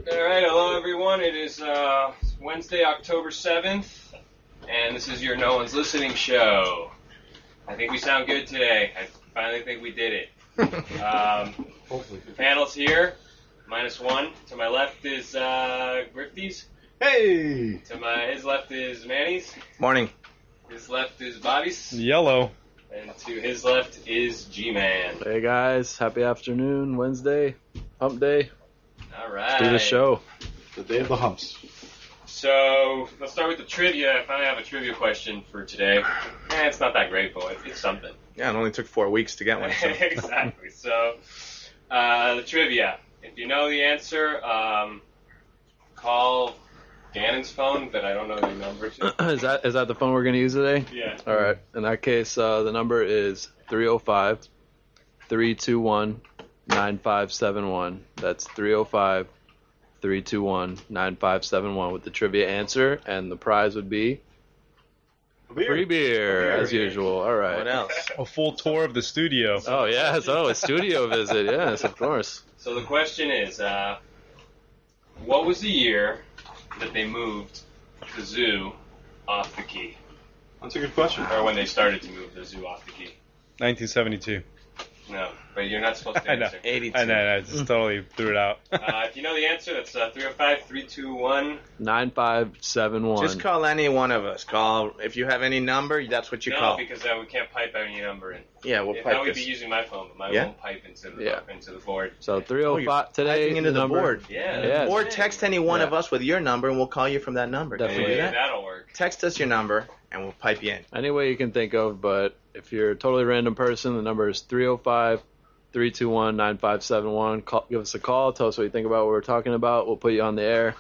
Alright, hello everyone. It is Wednesday, October 7th, and this is your No One's Listening show. I think we sound good today. I finally think we did it. Hopefully. The panel's here, -1. To my left is Griffy's. Hey! His left is Manny's. Morning. His left is Bobby's. Yellow. And to his left is G-Man. Hey guys, happy afternoon, Wednesday, hump day. Alright. Let's do the show. The day of the humps. So, let's start with the trivia. I finally have a trivia question for today. It's not that great, but it's something. Yeah, it only took 4 weeks to get one. So. Exactly. So, the trivia. If you know the answer, call Gannon's phone, but I don't know the number to. Is that the phone we're going to use today? Yeah. All right. In that case, the number is 305-321-9571. That's 305-321-9571 with the trivia answer, and the prize would be free beer, as usual. All right. What else? A full tour of the studio. Oh, yes. Oh, a studio visit. Yes, of course. So the question is, what was the year that they moved the zoo off the key? That's a good question. Or when they started to move the zoo off the key? 1972. No, but you're not supposed to I know. answer. 82. I know, I just totally threw it out. If you know the answer, that's 305-321. 9571. Just call any one of us. If you have any number, that's what you No, call. because we can't pipe any number in. Yeah, we'll If pipe I would this. be using my phone, but mine Yeah? won't pipe into the board. So 305 today. Piping into the number. board. Yeah. Or text any one Yeah. of us with your number, and we'll call you from that number. Can we Definitely. do that? That'll work. Text us your number, and we'll pipe you in. Any way you can think of, but if you're a totally random person, the number is 305-321-9571. Give us a call. Tell us what you think about what we're talking about. We'll put you on the air.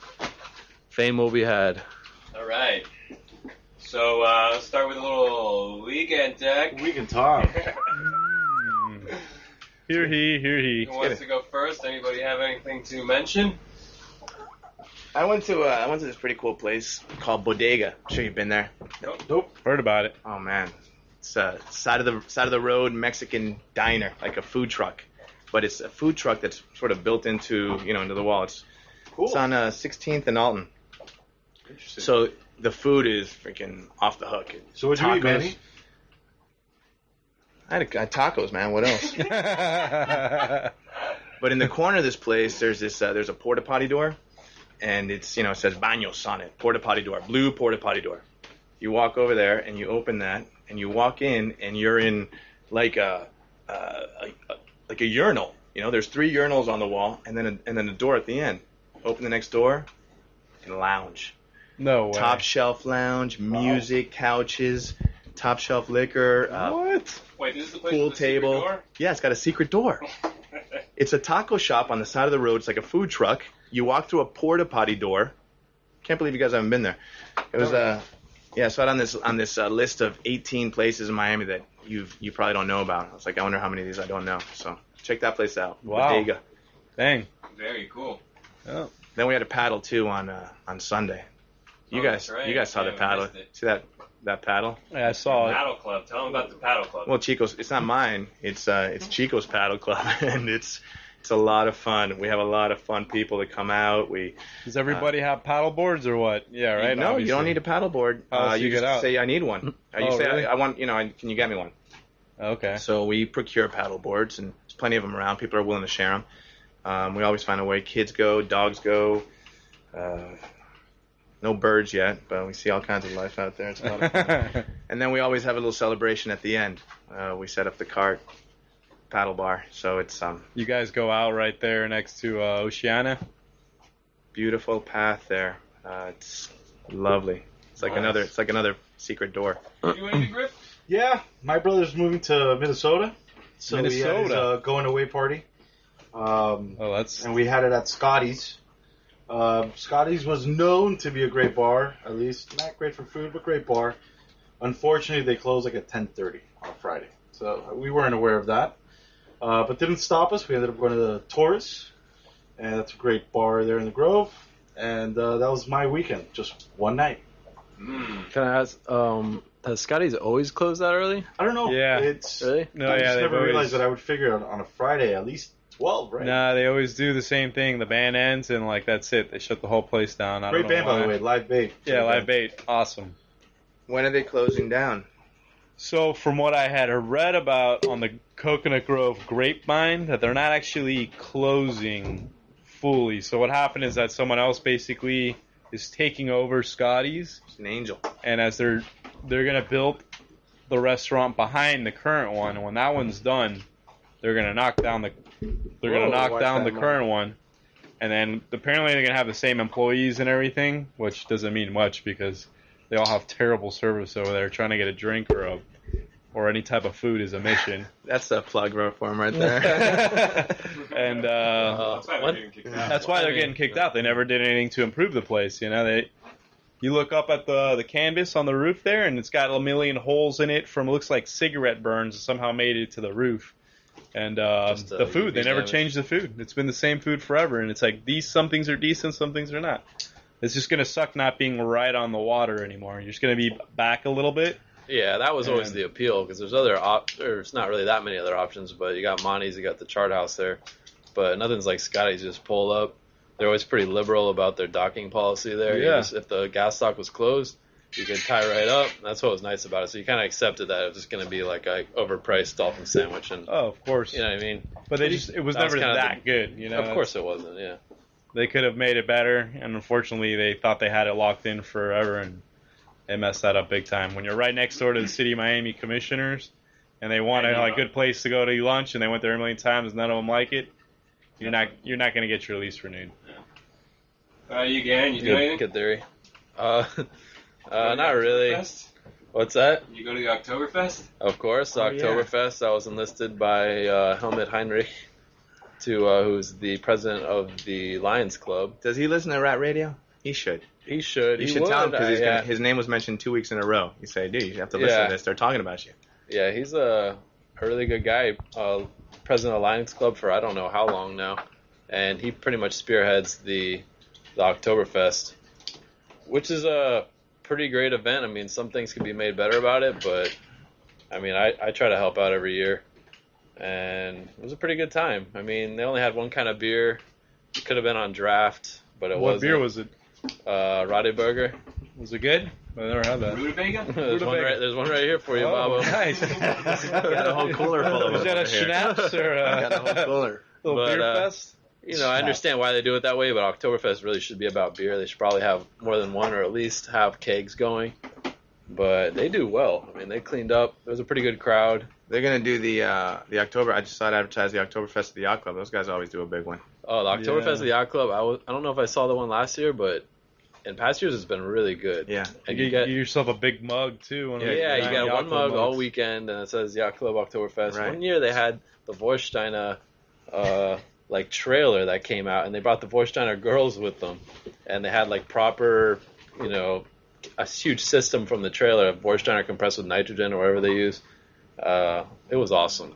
Fame will be had. All right. So let's start with a little weekend deck. We can talk. Here he. Who wants to go first? Anybody have anything to mention? I went to this pretty cool place called Bodega. I'm sure you've been there. Nope. Heard about it. Oh man, it's a side of the road Mexican diner, like a food truck, but it's a food truck that's sort of built into the wall. It's on 16th and Alton. Interesting. So the food is freaking off the hook. So what'd you eat, Manny? I had tacos, man. What else? But in the corner of this place, there's a porta potty door, and it says baños on it. Porta potty door, blue porta potty door. You walk over there and you open that, and you walk in, and you're in like a urinal. There's 3 urinals on the wall, and then a door at the end. Open the next door, and lounge. No way. Top shelf lounge, music, couches, top shelf liquor. What? Wait, this is the place Pool with the secret table. door? Yeah, it's got a secret door. It's a taco shop on the side of the road. It's like a food truck. You walk through a porta potty door. Can't believe you guys haven't been there. It was I saw it on this list of 18 places in Miami that you probably don't know about. I was like, I wonder how many of these I don't know. So check that place out. Wow. Bodega. Dang. Very cool. Oh. Then we had a paddle too on Sunday. You That's guys, right. you guys saw Yeah, the we paddle. missed it. See that paddle? Yeah, I saw it. Paddle Club. Tell them about the Paddle Club. Well, Chico's. It's not mine. It's Chico's Paddle Club, and it's a lot of fun. We have a lot of fun people that come out. Does everybody have paddle boards or what? Yeah, right? No, you Obviously. don't need a paddle board. How else do You you get just out? say I need one. You Oh, say really? I want. Can you get me one? Okay. So we procure paddle boards, and there's plenty of them around. People are willing to share them. We always find a way. Kids go, dogs go. No birds yet, but we see all kinds of life out there. It's a lot of fun. And then we always have a little celebration at the end. We set up the cart, paddle bar. So it's You guys go out right there next to Oceana? beautiful path there. It's lovely. It's like Nice. another secret door. You do anything, Griff? Yeah, my brother's moving to Minnesota. So we had his Minnesota. going away party. Oh, that's... And we had it at Scotty's. Scotty's was known to be a great bar, at least not great for food, but great bar. Unfortunately, they closed like at 10:30 on Friday, so we weren't aware of that. But didn't stop us. We ended up going to the Taurus, and that's a great bar there in the Grove. And that was my weekend, just one night. Can I ask, has Scotty's always closed that early? I don't know. Yeah. It's Really? No, I yeah, just they've never always- realized that I would figure on a Friday at least 12, right? Nah, they always do the same thing. The band ends and like that's it. They shut the whole place down. I Great don't know band, by why. the way. Live bait. Yeah, live bait. Awesome. When are they closing down? So from what I had read about on the Coconut Grove grapevine, that they're not actually closing fully. So what happened is that someone else basically is taking over Scotty's, It's an angel. and as they're gonna build the restaurant behind the current one, and when that one's done, they're gonna knock down the current one, and then apparently they're gonna have the same employees and everything, which doesn't mean much because they all have terrible service over there. Trying to get a drink or any type of food is a mission. That's a plug for him right there. And that's why they're getting kicked out. They never did anything to improve the place. You know, you look up at the canvas on the roof there, and it's got a million holes in it from looks like cigarette burns that somehow made it to the roof. And the food, they never changed the food. It's been the same food forever, and it's like some things are decent, some things are not. It's just gonna suck not being right on the water anymore. You're just gonna be back a little bit. Yeah, that was always the appeal because there's there's not really that many other options, but you got Monty's, you got the Chart House there, but nothing's like Scotty's. Just pull up. They're always pretty liberal about their docking policy there. Yeah. If the gas stock was closed, you could tie right up. That's what was nice about it. So you kind of accepted that it was just going to be like a overpriced dolphin sandwich, and Oh, of course. you know what I mean. But it was That was never kind of that good. You know, Of course it wasn't. Yeah. They could have made it better, and unfortunately, they thought they had it locked in forever, and they messed that up big time. When you're right next door to the City of Miami commissioners, and they want a good place to go to lunch, and they went there a million times, and none of them like it, you're not going to get your lease renewed. You again? You do anything? Good theory. Not really. Oktoberfest? What's that? You go to the Oktoberfest? Of course, Oh, Oktoberfest. I was enlisted by Helmut Heinrich, who's the president of the Lions Club. Does he listen to Rat Radio? He should. He should. You He should would. tell him because his name was mentioned 2 weeks in a row. You say, dude, you have to listen to this. They're talking about you. Yeah, he's a really good guy. President of the Lions Club for I don't know how long now, and he pretty much spearheads the Oktoberfest, which is a pretty great event. I mean, some things can be made better about it, but I mean, I try to help out every year, and it was a pretty good time. I mean, they only had one kind of beer. It could have been on draft, but it wasn't. What beer was it? Radeberger. Was it good? I never had that. Rutabaga? There's one right here for you, Oh, Bobo. nice. Got a whole cooler full of Was them that a over here. schnapps or Got a a whole cooler. little But, beer fest? You know, I understand why they do it that way, but Oktoberfest really should be about beer. They should probably have more than one, or at least have kegs going. But they do well. I mean, they cleaned up. It was a pretty good crowd. They're gonna do the October. I just saw it advertised, the Oktoberfest at the Yacht Club. Those guys always do a big one. Oh, the Oktoberfest Yeah. at the Yacht Club. I don't know if I saw the one last year, but in past years it's been really good. Yeah. And You get yourself a big mug too. One of the yeah, you giant got Yacht one Club mug all mugs. weekend, and it says Yacht Club Oktoberfest. Right. One year they had the Vorsteiner like trailer that came out, and they brought the Vorsteiner girls with them, and they had like proper, you know, a huge system from the trailer, Vorsteiner compressed with nitrogen or whatever they use. It was awesome,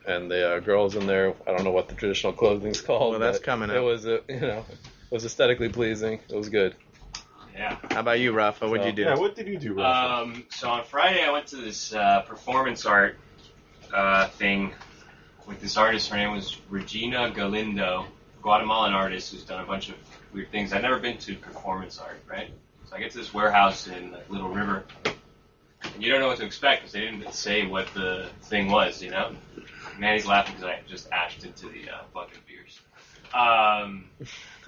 and the girls in there, I don't know what the traditional clothing's called. Well, that's but coming up. It was, it was aesthetically pleasing. It was good. Yeah. How about you, Rafa? What'd you do? Yeah, what did you do, Rafa? So on Friday, I went to this performance art thing with this artist. Her name was Regina Galindo, Guatemalan artist who's done a bunch of weird things. I've never been to performance art, right? So I get to this warehouse in like, Little River, and you don't know what to expect because they didn't say what the thing was, you know? Manny's laughing because I just ashed into the bucket of beers.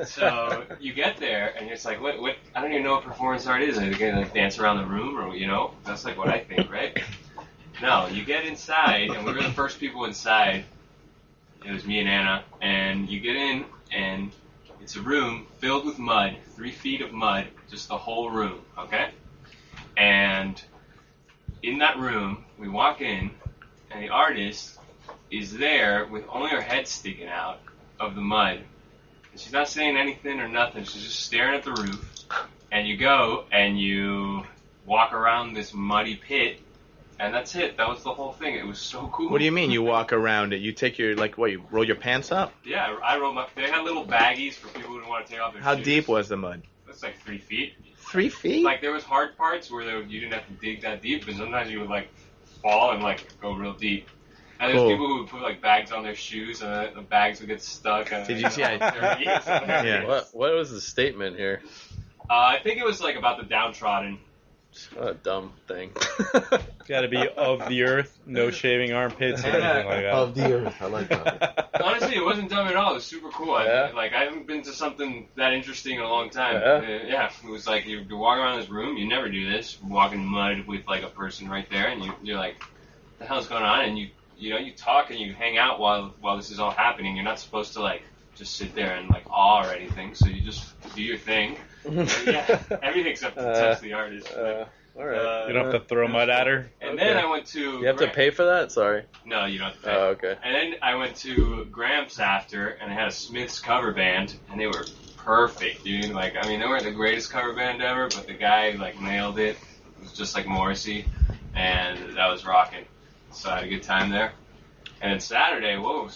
So you get there, and it's like, what? I don't even know what performance art is. Are they gonna like dance around the room, or you know? That's like what I think, right? No, you get inside, and we were the first people inside. It was me and Anna, and you get in, and it's a room filled with mud, 3 feet of mud, just the whole room, okay? And in that room, we walk in, and the artist is there with only her head sticking out of the mud. And she's not saying anything or nothing. She's just staring at the roof. And you go and you walk around this muddy pit, and that's it. That was the whole thing. It was so cool. What do you mean you walk around it? You take your, you roll your pants up? Yeah, I rolled my. They had little baggies for people who didn't want to take off their How shoes. deep was the mud? It's like 3 feet. 3 feet? Like there was hard parts where you didn't have to dig that deep, but sometimes you would like fall and like go real deep. And there's people who would put like bags on their shoes, and the bags would get stuck. And Did you see? Yeah. What was the statement here? I think it was like about the downtrodden. What a dumb thing. Got to be of the earth, no shaving armpits or anything like that. Of the earth. I like that. Honestly, it wasn't dumb at all. It was super cool. Yeah. I haven't been to something that interesting in a long time. Yeah. It was like you're walking around this room. You never do this. Walking in mud with like a person right there, and you're like, what the hell's going on? And you talk and you hang out while this is all happening. You're not supposed to like just sit there and like awe or anything. So you just do your thing. Yeah, everything except to touch the artist. All right. You don't have to throw mud at her. And then I went to. You have to pay for that? Sorry. No, you don't have to pay. Oh, okay. And then I went to Gramps after, and I had a Smiths cover band, and they were perfect, dude. Like, I mean, they weren't the greatest cover band ever, but the guy like nailed it. It was just like Morrissey, and that was rocking. So I had a good time there. And then Saturday was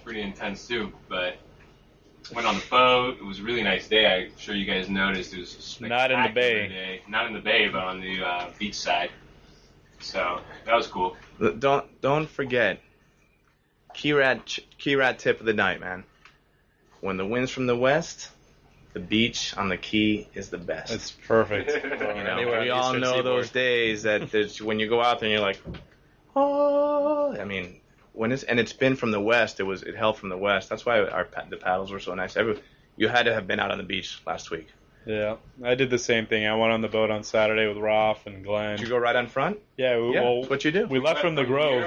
pretty intense too, but. Went on the boat. It was a really nice day. I'm sure you guys noticed. It was a spectacular Not in the bay. day. Not in the bay, but on the beach side. So that was cool. Don't forget. Key rat tip of the night, man. When the wind's from the west, the beach on the key is the best. It's perfect. We all know those days that when you go out there and you're like, oh, I mean. It's been from the west. It held from the west. That's why the paddles were so nice. You had to have been out on the beach last week. Yeah, I did the same thing. I went on the boat on Saturday with Rolf and Glenn. Did you go right on front? Yeah, that's what you do. We left from the Grove.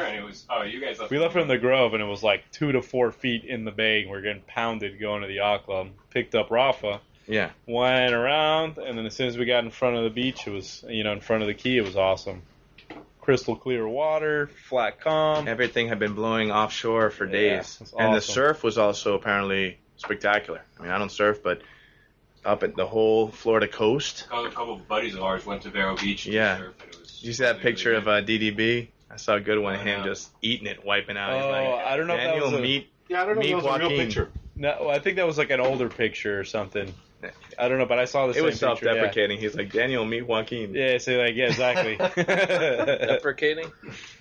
You guys left. We left from the Grove, and it was like 2 to 4 feet in the bay. We're getting pounded going to the yacht club. Picked up Rafa. Yeah. Went around, and then as soon as we got in front of the beach, it was in front of the key. It was awesome. Crystal clear water, flat calm. Everything had been blowing offshore for days. Awesome. And the surf was also apparently spectacular. I mean, I don't surf, but up at the whole Florida coast. A couple of buddies of ours went to Vero Beach to surf. And it was Did you see that picture of DDB? I saw a good one of him just eating it, wiping out. He's like, I don't know if that was I don't know if that was a real picture. No, I think that was like an older picture or something. I don't know, but I saw the same picture. It was self-deprecating. He's like, Daniel, meet Joaquin. Yeah, so like, yeah, exactly. Deprecating?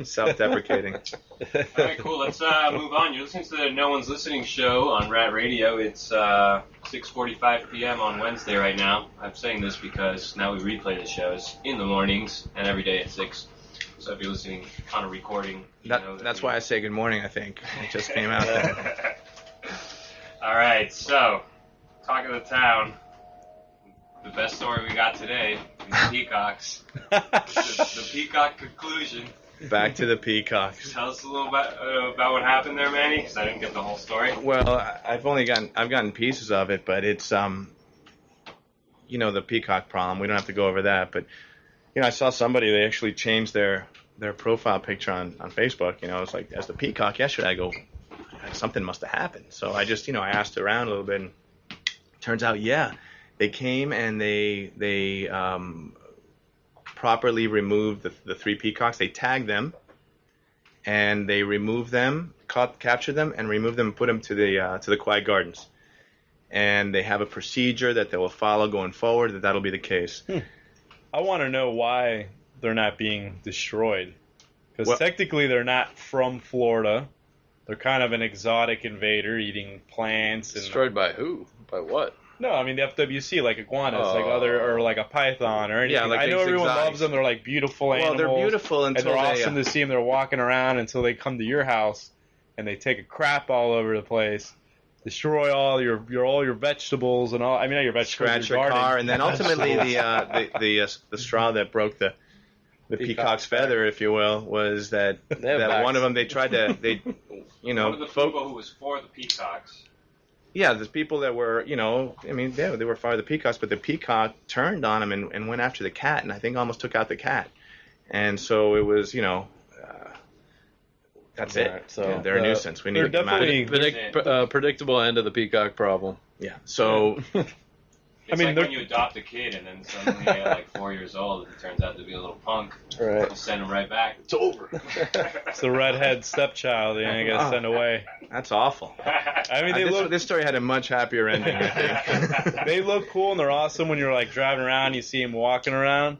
Self-deprecating. All right, cool. Let's move on. You're listening to the No One's Listening show on Rat Radio. It's 6:45 p.m. on Wednesday right now. I'm saying this because now we replay the shows in the mornings and every day at 6. So if you're listening on a recording, that's why I say good morning, I think. It just came out there. All right, so... Talk of the town. The best story we got today is the Peacocks. the Peacock Conclusion. Back to the Peacocks. Tell us a little about what happened there, Manny, because I didn't get the whole story. Well, I've gotten pieces of it, but it's the Peacock problem. We don't have to go over that, but I saw somebody, they actually changed their profile picture on Facebook. It's like, as the Peacock yesterday, I go, something must have happened. So I just I asked around a little bit. And turns out, they came and they properly removed the 3 peacocks. They tagged them, and they removed them, captured them, and removed them and put them to the Quiet Gardens. And they have a procedure that they will follow going forward. That'll be the case. I want to know why they're not being destroyed, because technically they're not from Florida. They're kind of an exotic invader, eating plants. And destroyed by who? By what? No, I mean the FWC, like iguanas, or like a python or anything. Yeah, like I know everyone exotics. loves them. They're like beautiful animals. Well, they're beautiful until and they're awesome to see them. They're walking around until they come to your house and they take a crap all over the place, destroy all your vegetables and all. I mean, not your vegetables, scratch your car, and then ultimately the straw that broke the peacock's feather, if you will, was that one of them they tried to one of the people who was for the peacocks. Yeah, there's people that were, they were for the peacocks, but the peacock turned on them and went after the cat, and I think almost took out the cat. And so it was, that's it. Right, so they're a nuisance. We need to get them out of it. Predictable end of the peacock problem. Yeah. So. It's like when you adopt a kid and then suddenly at like 4 years old, it turns out to be a little punk. Right. We'll send him right back. It's over. It's the redhead stepchild. You got to send away. That's awful. I mean, this story had a much happier ending, I think. They look cool and they're awesome when you're like driving around. You see them walking around,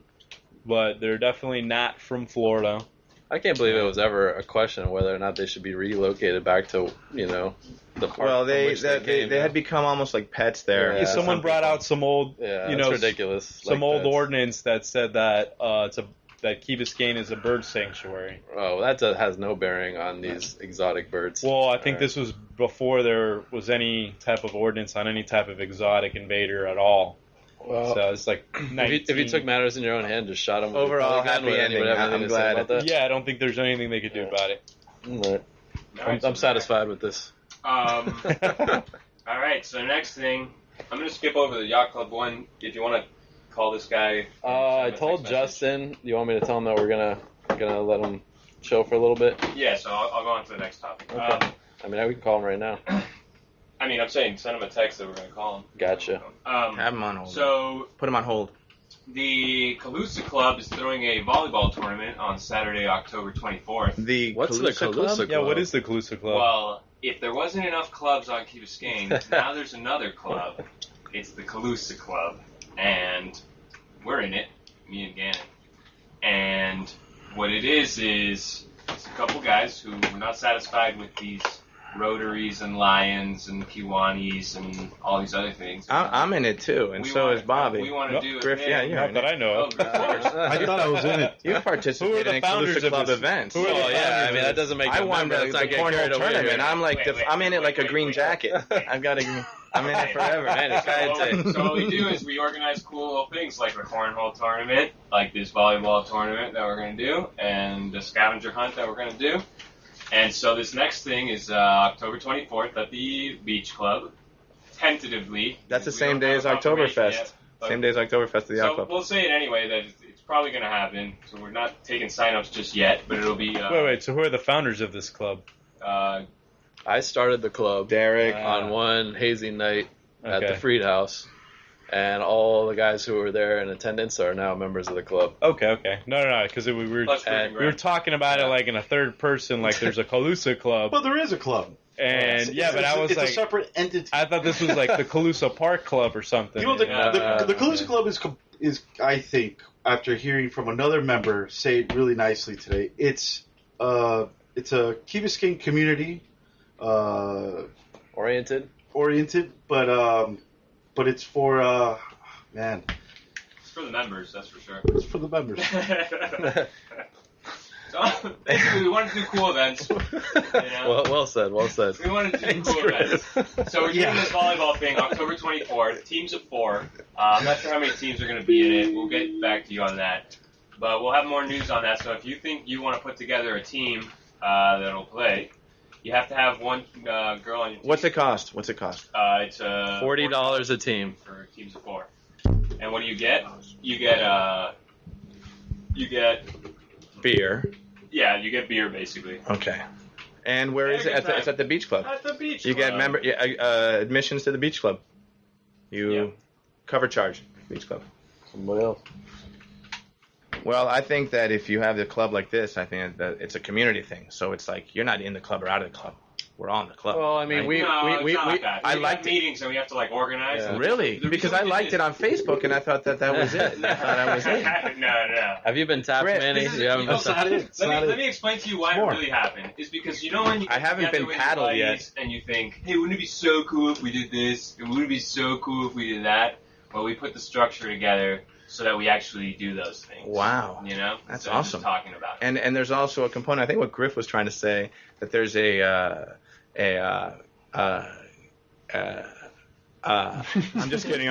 but they're definitely not from Florida. I can't believe it was ever a question of whether or not they should be relocated back to, the park. Well, they had become almost like pets there. Yeah, someone brought out some old, it's ridiculous. Some old ordinance that said that that Key Biscayne is a bird sanctuary. Oh, that has no bearing on these exotic birds. Well, I think this was before there was any type of ordinance on any type of exotic invader at all. Well, so it's like if you took matters in your own hand, just shot them. Overall, happy ending. I'm glad. About that? Yeah, I don't think there's anything they could do about it. Right. I'm satisfied with this. All right, so next thing, I'm going to skip over the yacht club one. If you want to call this guy. I told Justin. You want me to tell him that we're gonna let him chill for a little bit? Yeah, so I'll go on to the next topic. Okay. We can call him right now. I'm saying send him a text that we're going to call him. Gotcha. Have him on hold. So put him on hold. The Calusa Club is throwing a volleyball tournament on Saturday, October 24th. What's the Calusa Club? Yeah, what is the Calusa Club? Well, if there wasn't enough clubs on Key Biscayne, now there's another club. It's the Calusa Club. And we're in it, me and Gannon. And what it is it's a couple guys who were not satisfied with these Rotaries and Lions and Kiwanis and all these other things. I'm in it too, and so is Bobby. We want to do it. Griff, yeah, you're not that I know of. I thought I was in it. You participated in Calusa Club events. Who are the founders? That doesn't make I won the cornhole tournament. I'm like, I'm in it like a green jacket. I'm in it forever, man. So what we do is we organize cool little things like the cornhole tournament, like this volleyball tournament that we're going to do, and the scavenger hunt that we're going to do. And so this next thing is October 24th at the Beach Club, tentatively. That's the same day as Oktoberfest. Same day as Oktoberfest at the Yacht Club. So we'll say it anyway that it's probably going to happen. So we're not taking sign-ups just yet, but it'll be... Wait, so who are the founders of this club? I started the club Derek on one hazy night at the Freed House. And all the guys who were there in attendance are now members of the club. Okay. No, because we were talking about it like in a third person, like there's a Calusa Club. Well, there is a club. And but I was it's like, a separate entity. I thought this was like the Calusa Park Club or something. You know, the Calusa Club is, I think, after hearing from another member say it really nicely today, it's a Key Biscayne community oriented, but it's for man. It's for the members, that's for sure. It's for the members. So basically, we wanted to do cool events. You know? Well said. We wanted to do cool events. So we're doing this volleyball thing October 24th. Teams of 4. I'm not sure how many teams are going to be in it. We'll get back to you on that. But we'll have more news on that. So if you think you want to put together a team that'll play, you have to have one girl on your team. What's it cost? It's $40 a team for teams of 4. And what do you get? You get beer. Yeah, you get beer basically. Okay. And where is it? It's at the Beach Club. At the Beach You Club. get admissions to the Beach Club. Cover charge Beach Club. Somebody else. Well, I think that if you have a club like this, I think that it's a community thing. So it's like you're not in the club or out of the club. We're all in the club. Well, I mean, right? I like meetings and we have to like organize. Yeah. Really? Because I liked it on Facebook and I thought that was it. I thought I was in. No. Have you been tapped, Manny? Let me explain to you why it really happened. It's because when you I haven't been paddled yet, and you think, hey, wouldn't it be so cool if we did this? And wouldn't it be so cool if we did that? Well, we put the structure together so that we actually do those things. Wow. That's awesome. Just talking about it. And there's also a component. I think what Griff was trying to say that there's I'm just kidding.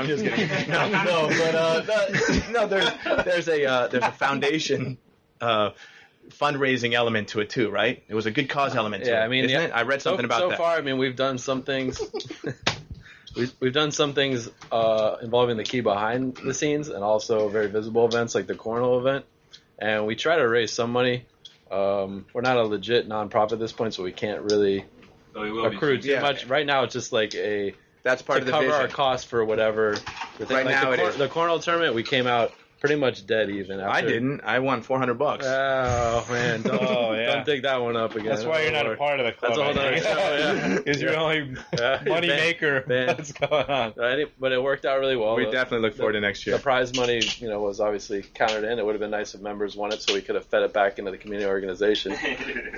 There's a foundation fundraising element to it too, right? It was a good cause element to it. I mean, isn't it? I read something about that. So far, I mean, we've done some things. We've done some things involving the key behind the scenes and also very visible events like the cornhole event. And we try to raise some money. We're not a legit nonprofit at this point, so we can't really accrue too much. Right now, it's just like that's part of the cover vision. Our costs for whatever. Right now, the cornhole tournament, we came out pretty much dead even. After... I didn't. I won $400. Oh man! Don't dig that one up again. That's why you're not a part of the club. That's a whole other show. Because you're the only money maker. What's going on? But it worked out really well. We definitely look forward to next year. The prize money, was obviously counted in. It would have been nice if members won it, so we could have fed it back into the community organization.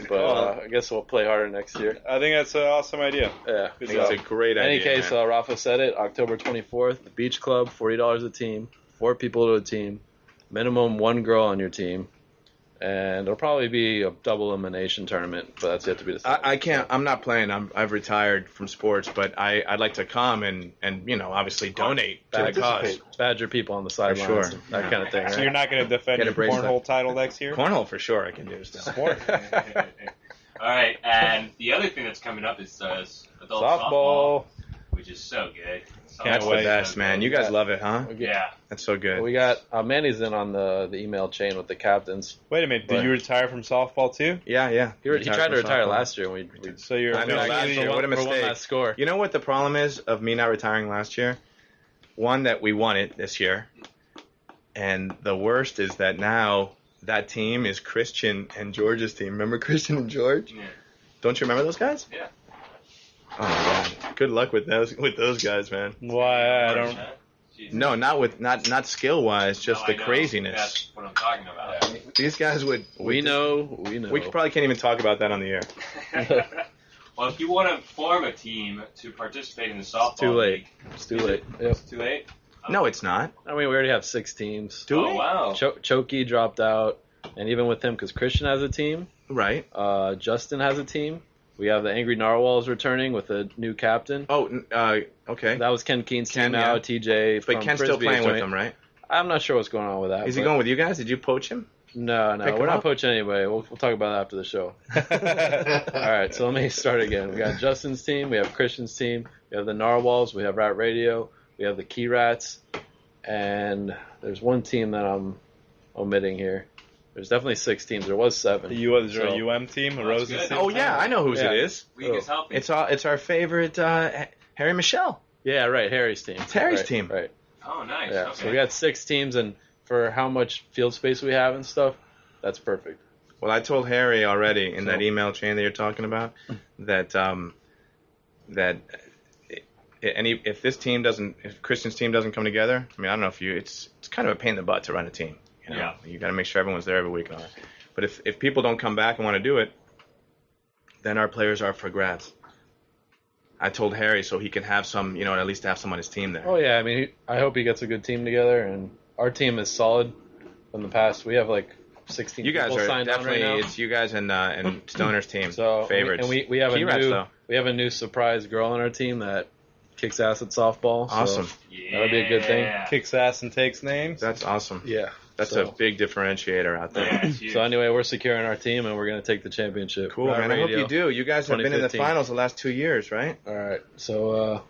But I guess we'll play harder next year. I think that's an awesome idea. Yeah, it's a great idea. In any case, Rafa said it. October 24th, the Beach Club, $40 a team, 4 people to a team, minimum 1 girl on your team, and it'll probably be a double elimination tournament, but that's yet to be decided. I can't. I'm not playing. I've retired from sports, but I'd like to come and obviously donate to the cause. Badger people on the sidelines, sure. that kind of thing. Right? So you're not going to defend your cornhole title next year? Cornhole for sure. I can do still. Sport. All right, and the other thing that's coming up is adult softball, which is so good. That's the best, man. You guys love it, huh? Yeah. That's so good. We got Manny's in on the email chain with the captains. Wait a minute, did you retire from softball too? Yeah. He tried to retire last year. So you're I know, last year. What a mistake. One last score. You know what the problem is of me not retiring last year? One, that we won it this year. And the worst is that now that team is Christian and George's team. Remember Christian and George? Yeah. Don't you remember those guys? Yeah. Oh my God! Good luck with those guys, man. Why I don't. No, not skill wise, just the craziness. That's what I'm talking about. Yeah. These guys would. We know. We probably can't even talk about that on the air. Well, if you want to form a team to participate in the softball, it's too late. league, It's too late. Yep. It's too late. No, it's not. I mean, we already have 6 teams. Do we? Oh wow. Chokey dropped out, and even with him, because Christian has a team. Right. Justin has a team. We have the Angry Narwhals returning with a new captain. Oh, okay. That was Ken Keen's team now, TJ. But Ken's still playing with them, right? I'm not sure what's going on with that. Is he going with you guys? Did you poach him? No, we're not poaching anybody. We'll talk about that after the show. All right, so let me start again. We got Justin's team. We have Christian's team. We have the Narwhals. We have Rat Radio. We have the Key Rats. And there's one team that I'm omitting here. There's definitely 6 teams. There was 7. Is there a UM team? A Rose's team? Oh, yeah, I know whose it is. Week is helping. It's our favorite Harry Michelle. Yeah, right, Harry's team. It's Harry's team. Right. Oh, nice. Yeah, Okay. so we got 6 teams, and for how much field space we have and stuff, that's perfect. Well, I told Harry already in that email chain that you're talking about that if Christian's team doesn't come together, I mean, I don't know if it's kind of a pain in the butt to run a team. Yeah. You got to make sure everyone's there every week. But if people don't come back and want to do it, then our players are for grabs. I told Harry so he can have some, at least have some on his team there. Oh, yeah. I mean, I hope he gets a good team together, and our team is solid from the past. We have, 16 you guys people are signed definitely, on right now. it's you guys and Stoner's team, So, favorites. And we have we have a new surprise girl on our team that kicks ass at softball. Awesome. So that'll be a good thing. Kicks ass and takes names. That's awesome. Yeah. That's a big differentiator out there. Yeah, so anyway, we're securing our team, and we're going to take the championship. Cool, man. I hope you do. You guys have been in the 2015. finals the last 2 years, right? All right. So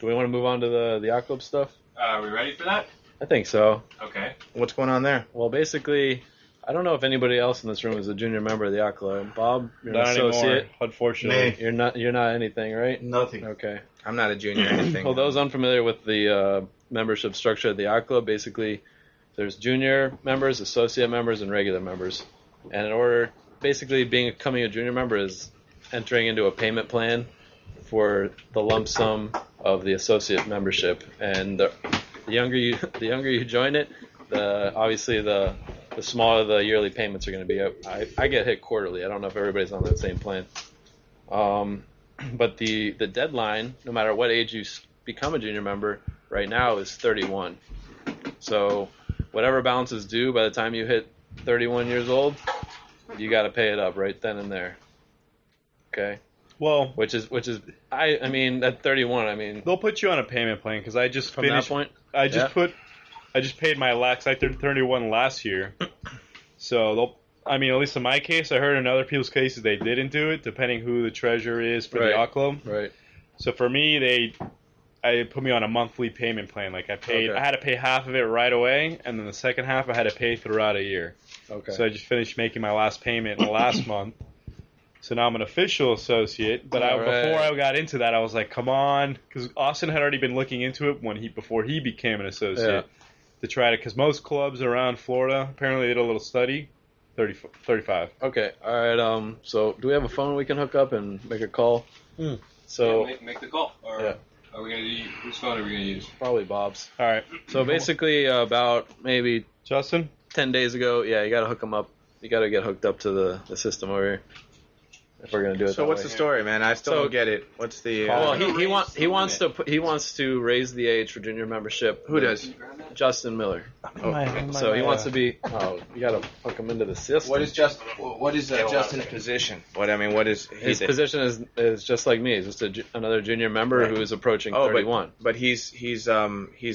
do we want to move on to the yacht club stuff? Are we ready for that? I think so. Okay. What's going on there? Well, basically, I don't know if anybody else in this room is a junior member of the yacht club. Bob, you're an Not associate. anymore, unfortunately. You're not anything, right? Nothing. Okay. I'm not a junior or anything. Well, those unfamiliar with the membership structure at the yacht club, basically, there's junior members, associate members, and regular members. And in order, basically, becoming a junior member is entering into a payment plan for the lump sum of the associate membership. And the younger you join it, obviously the smaller the yearly payments are going to be. I get hit quarterly. I don't know if everybody's on that same plan. But the deadline, no matter what age you become a junior member, right now is 31. So whatever balance is due by the time you hit 31 years old, you got to pay it up right then and there. Okay. Well, which is I mean at 31, I mean they'll put you on a payment plan because I just from finished. That point, I just paid my lax. I turned 31 last year, so they'll. I mean, at least in my case, I heard in other people's cases they didn't do it, depending who the treasurer is for the yacht club. Right. So for me, I put me on a monthly payment plan. Like I had to pay half of it right away, and then the second half I had to pay throughout a year. Okay. So I just finished making my last payment last month. So now I'm an official associate. But before I got into that, I was like, come on, because Austin had already been looking into it before he became an associate. to try to, because most clubs around Florida, apparently they did a little study, 35. Okay, all right. So do we have a phone we can hook up and make a call? So make the call. Or yeah. Are we gonna use, whose phone are we gonna use? Probably Bob's. All right. So basically, about maybe Justin? 10 days ago, yeah, you got to hook them up. You got to get hooked up to the system over here if we're gonna do it. So what's the story, man? I still don't get it. What's the? Well, he wants to raise the age for junior membership. Who does? Justin Miller. So he wants to be. Oh, you got to hook him into the system. What is Justin's position? What is his position? Is just like me. He's just another junior member who is approaching 31. But he's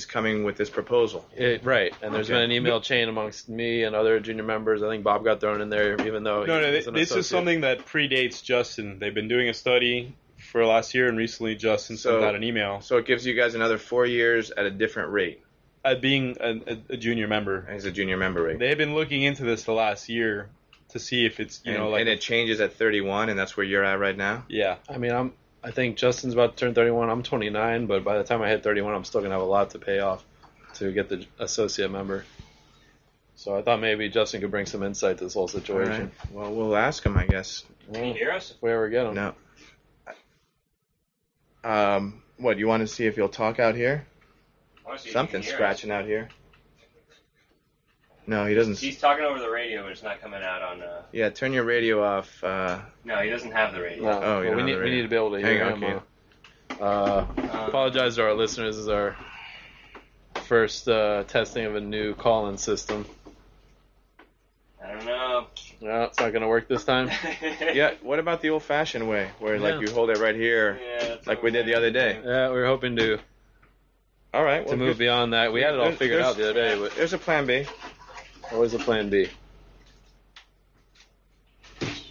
coming with this proposal. Right, and there's been an email chain amongst me and other junior members. I think Bob got thrown in there, even though this is something that predates Justin. They've been doing a study for last year, and recently Justin sent out an email. So it gives you guys another 4 years at a different rate. At being a junior member. As a junior member rate. They've been looking into this the last year to see if it's, and it changes at 31, and that's where you're at right now? Yeah. I mean, I think Justin's about to turn 31. I'm 29, but by the time I hit 31, I'm still going to have a lot to pay off to get the associate member. So I thought maybe Justin could bring some insight to this whole situation. Right. Well, we'll ask him, I guess. Can you hear us? If we ever get him. No. What, you want to see if he'll talk out here? Something's scratching out here. No, he doesn't. He's talking over the radio, but it's not coming out on. Yeah, turn your radio off. No, he doesn't have the radio. No. We need to be able to hear him. Apologize to our listeners. This is our first testing of a new call-in system. I don't know. No, it's not going to work this time. Yeah, what about the old-fashioned way, where you hold it right here, like we did the other day? Yeah, we were hoping to. All right. To move beyond that, we had it all figured out the other day. But there's a plan B. Always a plan B.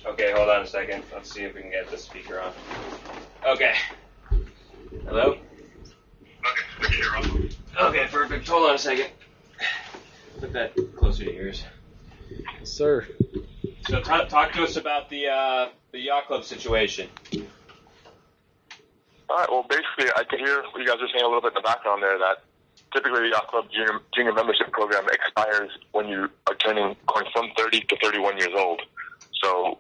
Okay, hold on a second. Let's see if we can get the speaker on. Okay. Hello? Okay, perfect. Hold on a second. Put that closer to yours. Yes, sir. So talk to us about the yacht club situation. All right. Well, basically, I could hear what you guys were saying a little bit in the background there, that typically the yacht club junior membership program expires when you are going from 30 to 31 years old. So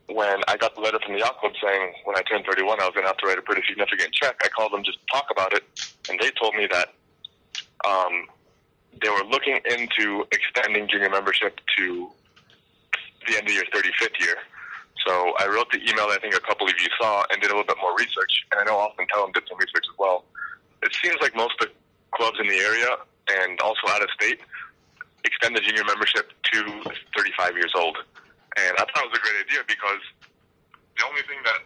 when I got the letter from the yacht club saying when I turned 31 I was going to have to write a pretty significant check, I called them just to talk about it, and they told me that they were looking into extending junior membership to the end of your 35th year. So I wrote the email that I think a couple of you saw and did a little bit more research, and I know Austin Tellum did some research as well. It seems like most of the clubs in the area and also out of state extend the junior membership to 35 years old. And I thought it was a great idea because the only thing that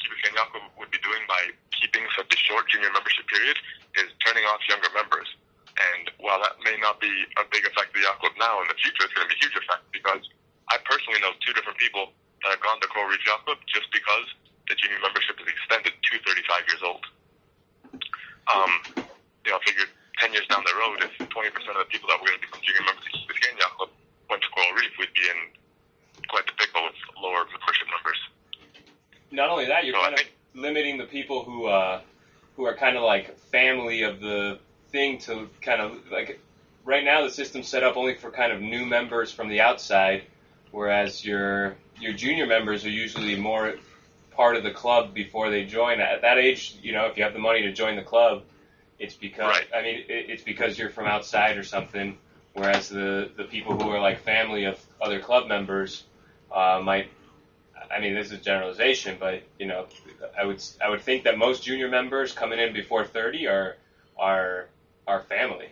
KBYC Yacht Club would be doing by keeping such a short junior membership period is turning off younger members. And while that may not be a big effect to the yacht club now, in the future it's going to be a huge effect, because I personally know 2 different people that have gone to Coral Reef Yacht Club just because the junior membership is extended to 35 years old. I figured 10 years down the road, if 20% of the people that were going to become junior members of KBYC Yacht Club went to Coral Reef, we'd be in quite the pickle with lower membership numbers. Not only that, you're kind of limiting the people who are kind of like family of the thing to kind of like, right now the system's set up only for kind of new members from the outside, whereas your junior members are usually more part of the club before they join. At that age, if you have the money to join the club, it's because it's because you're from outside or something. Whereas the people who are like family of other club members might. I mean, this is generalization, but I would think that most junior members coming in before 30 are family.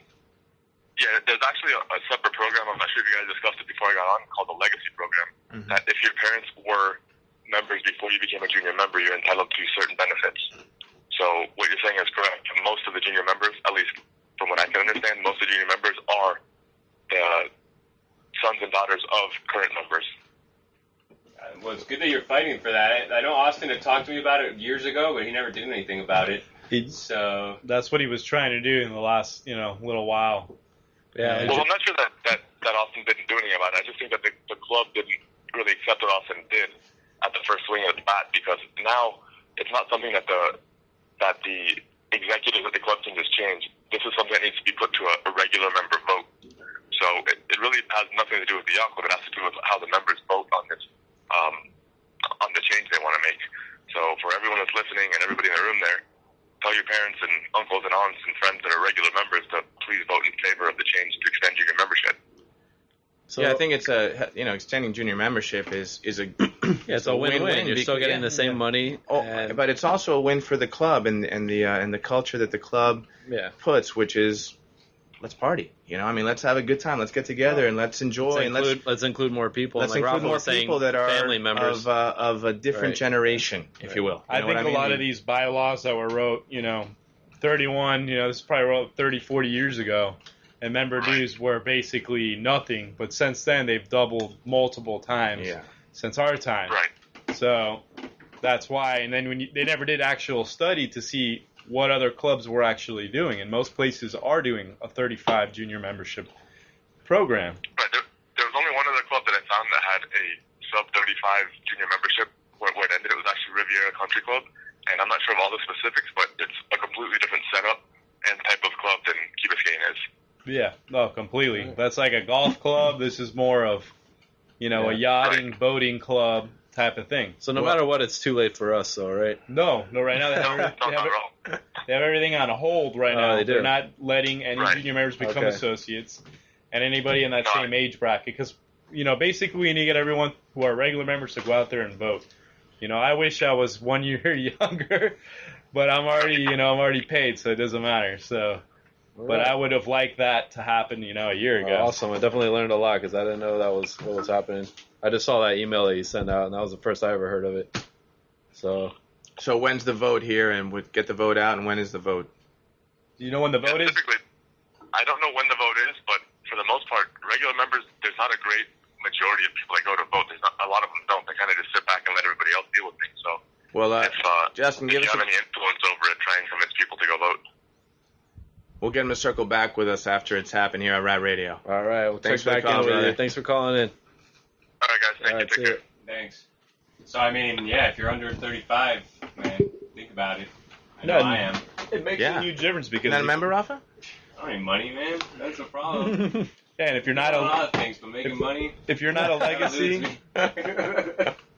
Yeah, there's actually a separate program, I'm not sure if you guys discussed it before I got on, called the Legacy Program, that if your parents were members before you became a junior member, you're entitled to certain benefits. So what you're saying is correct. Most of the junior members, at least from what I can understand, most of the junior members are the sons and daughters of current members. Well, it's good that you're fighting for that. I know Austin had talked to me about it years ago, but he never did anything about it. So that's what he was trying to do in the last, little while. Yeah. Well, I'm not sure that Austin didn't do anything about it. I just think that the club didn't really accept what Austin did at the first swing of the bat, because now it's not something that the executives at the club can just change. this is something that needs to be put to a regular member vote. So it really has nothing to do with the yacht club. It has to do with how the members vote on this, on the change they want to make. So for everyone that's listening and everybody in the room there, tell your parents and uncles and aunts and friends that are regular members to please vote in favor of the change to extend junior membership. So, I think it's extending junior membership is a it's a win-win. You're still getting the same money, but it's also a win for the club and the culture that the club puts, which is let's party. Let's have a good time. Let's get together and let's enjoy let's include more people. Let's like include more people that are family members of a different generation, if you will. I think a lot of these bylaws that were wrote, 31, this is probably wrote 30, 40 years ago. And member dues were basically nothing, but since then they've doubled multiple times since our time. Right. So that's why. And then they never did actual study to see what other clubs were actually doing, and most places are doing a 35 junior membership program. Right. There was only one other club that I found that had a sub 35 junior membership where it ended. It was actually Riviera Country Club, and I'm not sure of all the specifics, but it's a completely different setup and type of club than Key Biscayne is. Yeah, no, completely. That's like a golf club. This is more of, a yachting, boating club type of thing. So no matter what, it's too late for us, though, right? No, right now they have everything on hold right now. They do. They're not letting any junior members become associates and anybody in that same age bracket because, basically we need to get everyone who are regular members to go out there and vote. I wish I was 1 year younger, but I'm already paid, so it doesn't matter. So. But I would have liked that to happen, a year ago. Awesome. I definitely learned a lot because I didn't know that was what was happening. I just saw that email that you sent out, and that was the first I ever heard of it. So when's the vote here, and would get the vote out, and when is the vote? Do you know when the vote is? Typically, I don't know when the vote is, but for the most part, regular members, there's not a great majority of people that go to vote. A lot of them don't. They kind of just sit back and let everybody else deal with things. So, Justin, if you have any influence over it, try and convince people to go vote. We'll get him to circle back with us after it's happened here at Rat Radio. All right. We'll Thanks check back in with you. Thanks for calling in. All right, guys. Thank you. Take care. Thanks. So, if you're under 35, man, think about it. I know I am. It makes a huge difference because... You're not a member, Rafa? I don't need money, man. That's the problem. And if you're not a lot of things, but making money... If you're not a legacy...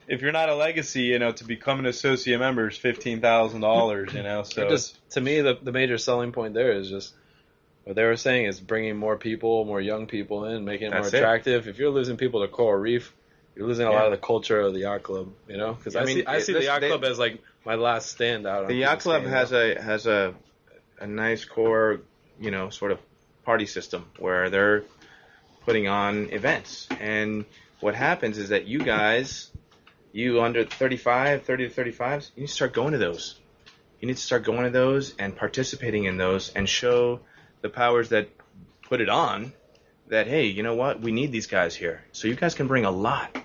If you're not a legacy, to become an associate member is $15,000, so... Just, to me, the major selling point there is just what they were saying is bringing more people, more young people in, making it more attractive. If you're losing people to Coral Reef, you're losing a lot of the culture of the yacht club, Because I see the yacht club as like my last standout. The yacht club has a nice core, sort of party system where they're putting on events. And what happens is that you guys... You under 35, 30 to 35s, you need to start going to those. You need to start going to those and participating in those and show the powers that put it on that, hey, you know what? We need these guys here. So you guys can bring a lot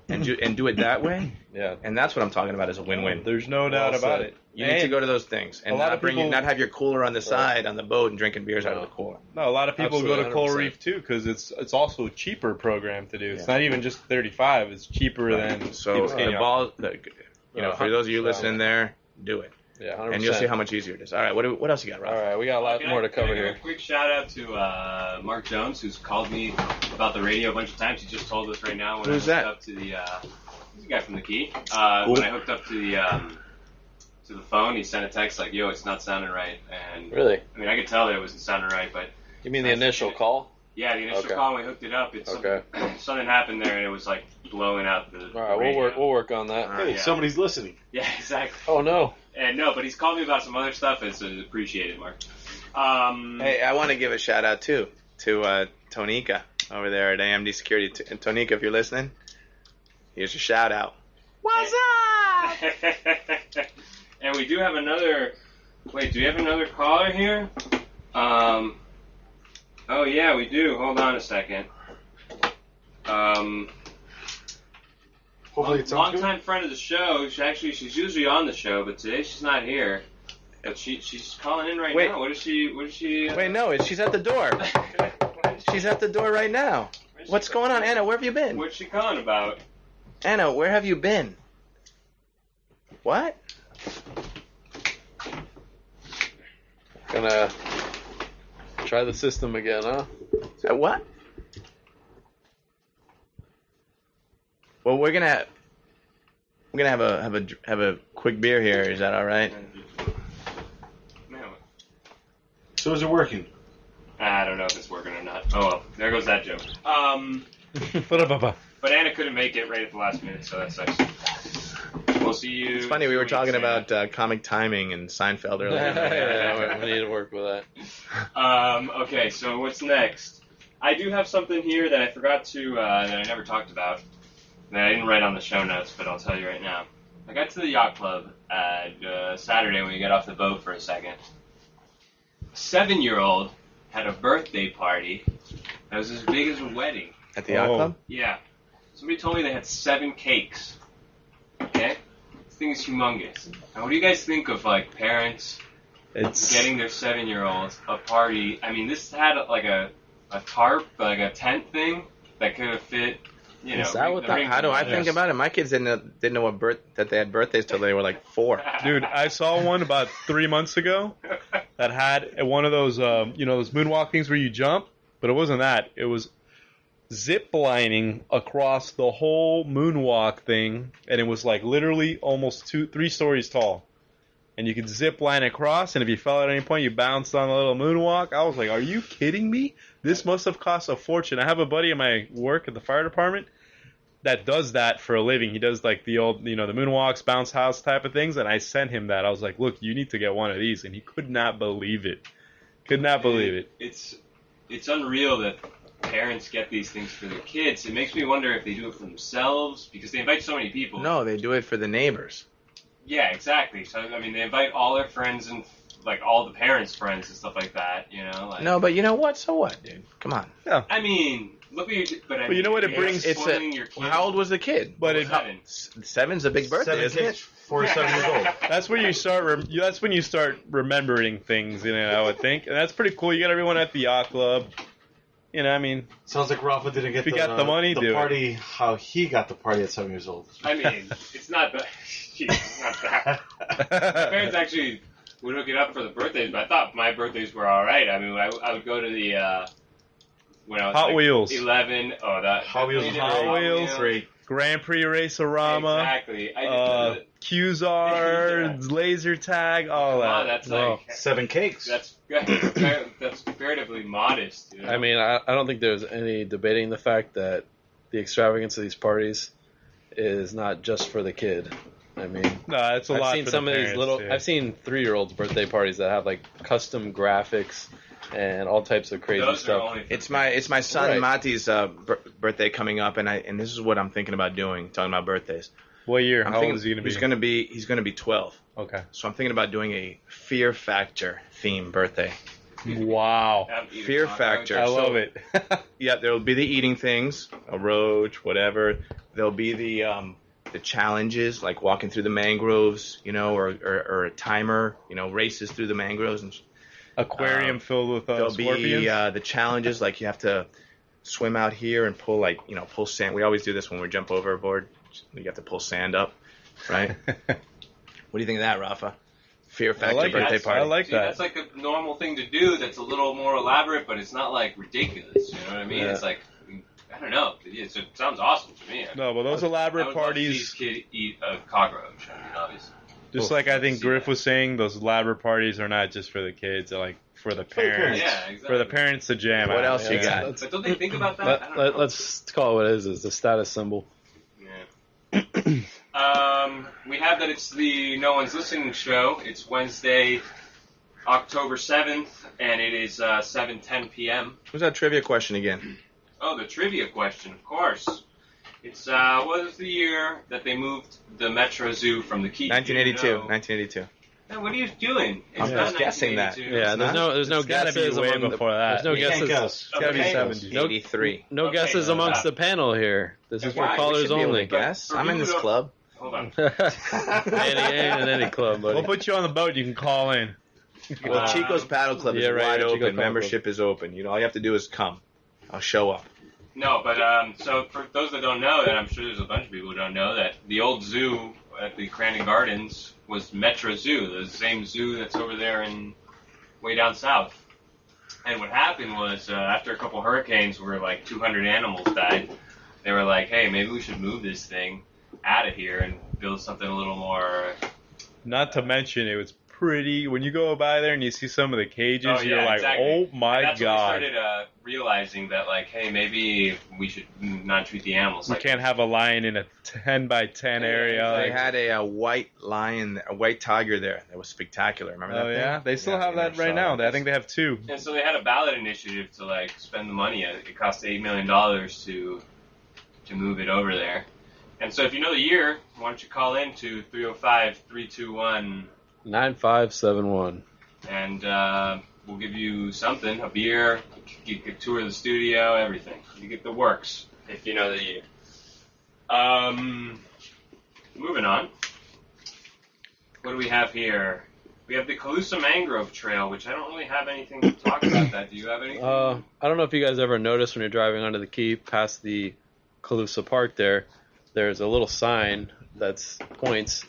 and do it that way. Yeah. And that's what I'm talking about as a win-win. There's no doubt about it. You need to go to those things and not have your cooler on the side on the boat and drinking beers out of the cooler. No, a lot of people go to Coral Reef too because it's also a cheaper program to do. It's not even just 35; it's cheaper than. So the ball, for those of you listening there, do it. Yeah, 100%. And you'll see how much easier it is. All right, what else you got, Rob? All right, we got a lot more to cover here. A quick shout out to Mark Jones, who's called me about the radio a bunch of times. He just told us right now when Who's I hooked that? up to the. He's a guy from the Key. When I hooked up to the phone, he sent a text like, "Yo, it's not sounding right." And really, I could tell that it wasn't sounding right, but. You mean the initial call? Yeah, the initial call when we hooked it up. Something happened there, and it was like blowing out the. All right, we'll work on that. Hey, somebody's listening. Yeah, exactly. Oh no. And but he's called me about some other stuff, and so appreciate it, Mark. Hey, I want to give a shout out too to Tonika over there at AMD Security. Tonika, if you're listening, here's your shout out. What's up? And we do have another. Wait, do we have another caller here? Oh yeah, we do. Hold on a second. Hopefully it's long-time friend of the show. She's usually on the show, but today she's not here. But she's calling in right now. What is she? Wait, no, she's at the door. She's at the door right now. What's going on, Anna? Where have you been? What's she calling about? Anna, where have you been? What? Gonna Try the system again, huh? What? Well, we're gonna have a quick beer here. Is that all right? So is it working? I don't know if it's working or not. Oh well, there goes that joke. But Anna couldn't make it right at the last minute, so that sucks. We'll see you. It's funny, we were talking about comic timing and Seinfeld earlier. Yeah, we need to work with that. Okay, so what's next? I do have something here that I forgot to, that I never talked about, that I didn't write on the show notes, but I'll tell you right now. I got to the yacht club at Saturday when we got off the boat for a second. A 7-year-old had a birthday party that was as big as a wedding. At the yacht club? Yeah. Somebody told me they had 7 cakes. Okay? This thing is humongous. Now, what do you guys think of, like, parents getting their 7-year-olds a party? I mean, this had, like, a tarp, like a tent thing that could have fit, you know. Is that how do I think about it? My kids didn't know that they had birthdays till they were, like, 4. Dude, I saw one about 3 months ago that had one of those, those moonwalk things where you jump, but it wasn't that. It was zip lining across the whole moonwalk thing, and it was like literally almost 2-3 stories tall. And you could zip line across, and if you fell at any point, you bounced on the little moonwalk. I was like, are you kidding me? This must have cost a fortune. I have a buddy in my work at the fire department that does that for a living. He does like the old, the moonwalks, bounce house type of things, and I sent him that. I was like, look, you need to get one of these, and he could not believe it. Could not believe it. It's unreal that parents get these things for their kids. It makes me wonder if they do it for themselves, because they invite so many people. No, they do it for the neighbors. Yeah, exactly. So, I mean, they invite all their friends and, like, all the parents' friends and stuff like that, Like, no, but you know what? So what, dude? Come on. Yeah. I mean, look what you... But you know what it brings? How old was the kid? But 7. 7's a big birthday, isn't it? 4 7 years old. That's when you start. That's when you start remembering things. I would think, and that's pretty cool. You got everyone at the yacht club. I mean, sounds like Rafa didn't get the money, the party. How he got the party at 7 years old. I mean, it's not that. It's not that. My parents actually would hook it up for the birthdays, but I thought my birthdays were all right. I mean, I would go to the when I was Hot Wheels 11. Oh, that Hot Wheels, great. Grand Prix Racerama. Exactly. Qzar, laser tag, all that. That's like 7 cakes. That's comparatively modest. I mean, I don't think there's any debating the fact that the extravagance of these parties is not just for the kid. I mean, no, it's a lot. I've seen for some the of parents, these little. yeah. I've seen 3-year-olds' birthday parties that have like custom graphics and all types of crazy stuff. It's my son Mati's birthday coming up, and this is what I'm thinking about doing. Talking about birthdays. What year? How old is he going to be? He's going to be 12. Okay. So I'm thinking about doing a Fear Factor theme birthday. Wow. Fear Factor. I love it. Yeah, there'll be the eating things, a roach, whatever. There'll be the challenges, like walking through the mangroves, or a timer, races through the mangroves. And aquarium filled with there'll scorpions. Be the challenges, like you have to swim out here and pull pull sand. We always do this when we jump overboard. You have to pull sand up, right? What do you think of that, Rafa? Fear Factor birthday party. I like that. That's like a normal thing to do. That's a little more elaborate, but it's not like ridiculous. You know what I mean? Yeah. It's like, I don't know. It sounds awesome to me. No, but those elaborate parties. I would love to see this kid eat a cockroach. I mean, obviously. Just like I think Griff was saying, those elaborate parties are not just for the kids; they're like for the parents. Yeah, exactly. For the parents to jam. What out. else you got? But don't they think about that? I don't know. Let's call it what it is. It's a status symbol. Yeah. We have that it's the No One's Listening show. It's Wednesday, October 7th, and it is 7:10 p.m. Who's that trivia question again? Oh, the trivia question, of course. It's what was the year that they moved the Metro Zoo from the Keep? 1982. 1982. Now, what are you doing? It's I'm not just guessing that. 1982. Yeah, there's no It's gotta be guesses way among before that. There's no You can't guesses. guess. It's gotta be Okay. 70s. 83. No Okay, guesses no, amongst stop. the panel here. This is for Why? We callers should be able to only. guess. For I'm in people this who club. Hold on. in any club, buddy. We'll put you on the boat. You can call in. Well, Chico's Paddle Club is yeah, right, wide Chico's open. Paddle Membership is open. All you have to do is come. I'll show up. No, but so for those that don't know, and I'm sure there's a bunch of people who don't know, that the old zoo at the Crandon Gardens was Metro Zoo, the same zoo that's over there in way down south. And what happened was, after a couple hurricanes where like 200 animals died, they were like, hey, maybe we should move this thing out of here and build something a little more... Not to mention, it was pretty... When you go by there and you see some of the cages, you're like, exactly. oh my that's God. When we started realizing that, like, hey, maybe we should not treat the animals we like can't have a lion in a 10 by 10 area. They had a white lion, a white tiger there. That was spectacular. Remember that? Oh, yeah? They still have that right saw now. that. I think they have 2. And so they had a ballot initiative to, like, spend the money. It cost $8 million to move it over there. And so if you know the year, why don't you call in to 305-321... 9571. And we'll give you something, a beer, you get a tour of the studio, everything. You get the works, if you know the year. Moving on. What do we have here? We have the Calusa Mangrove Trail, which I don't really have anything to talk about that. Do you have anything? I don't know if you guys ever noticed when you're driving onto the Key past the Calusa Park there's a little sign that points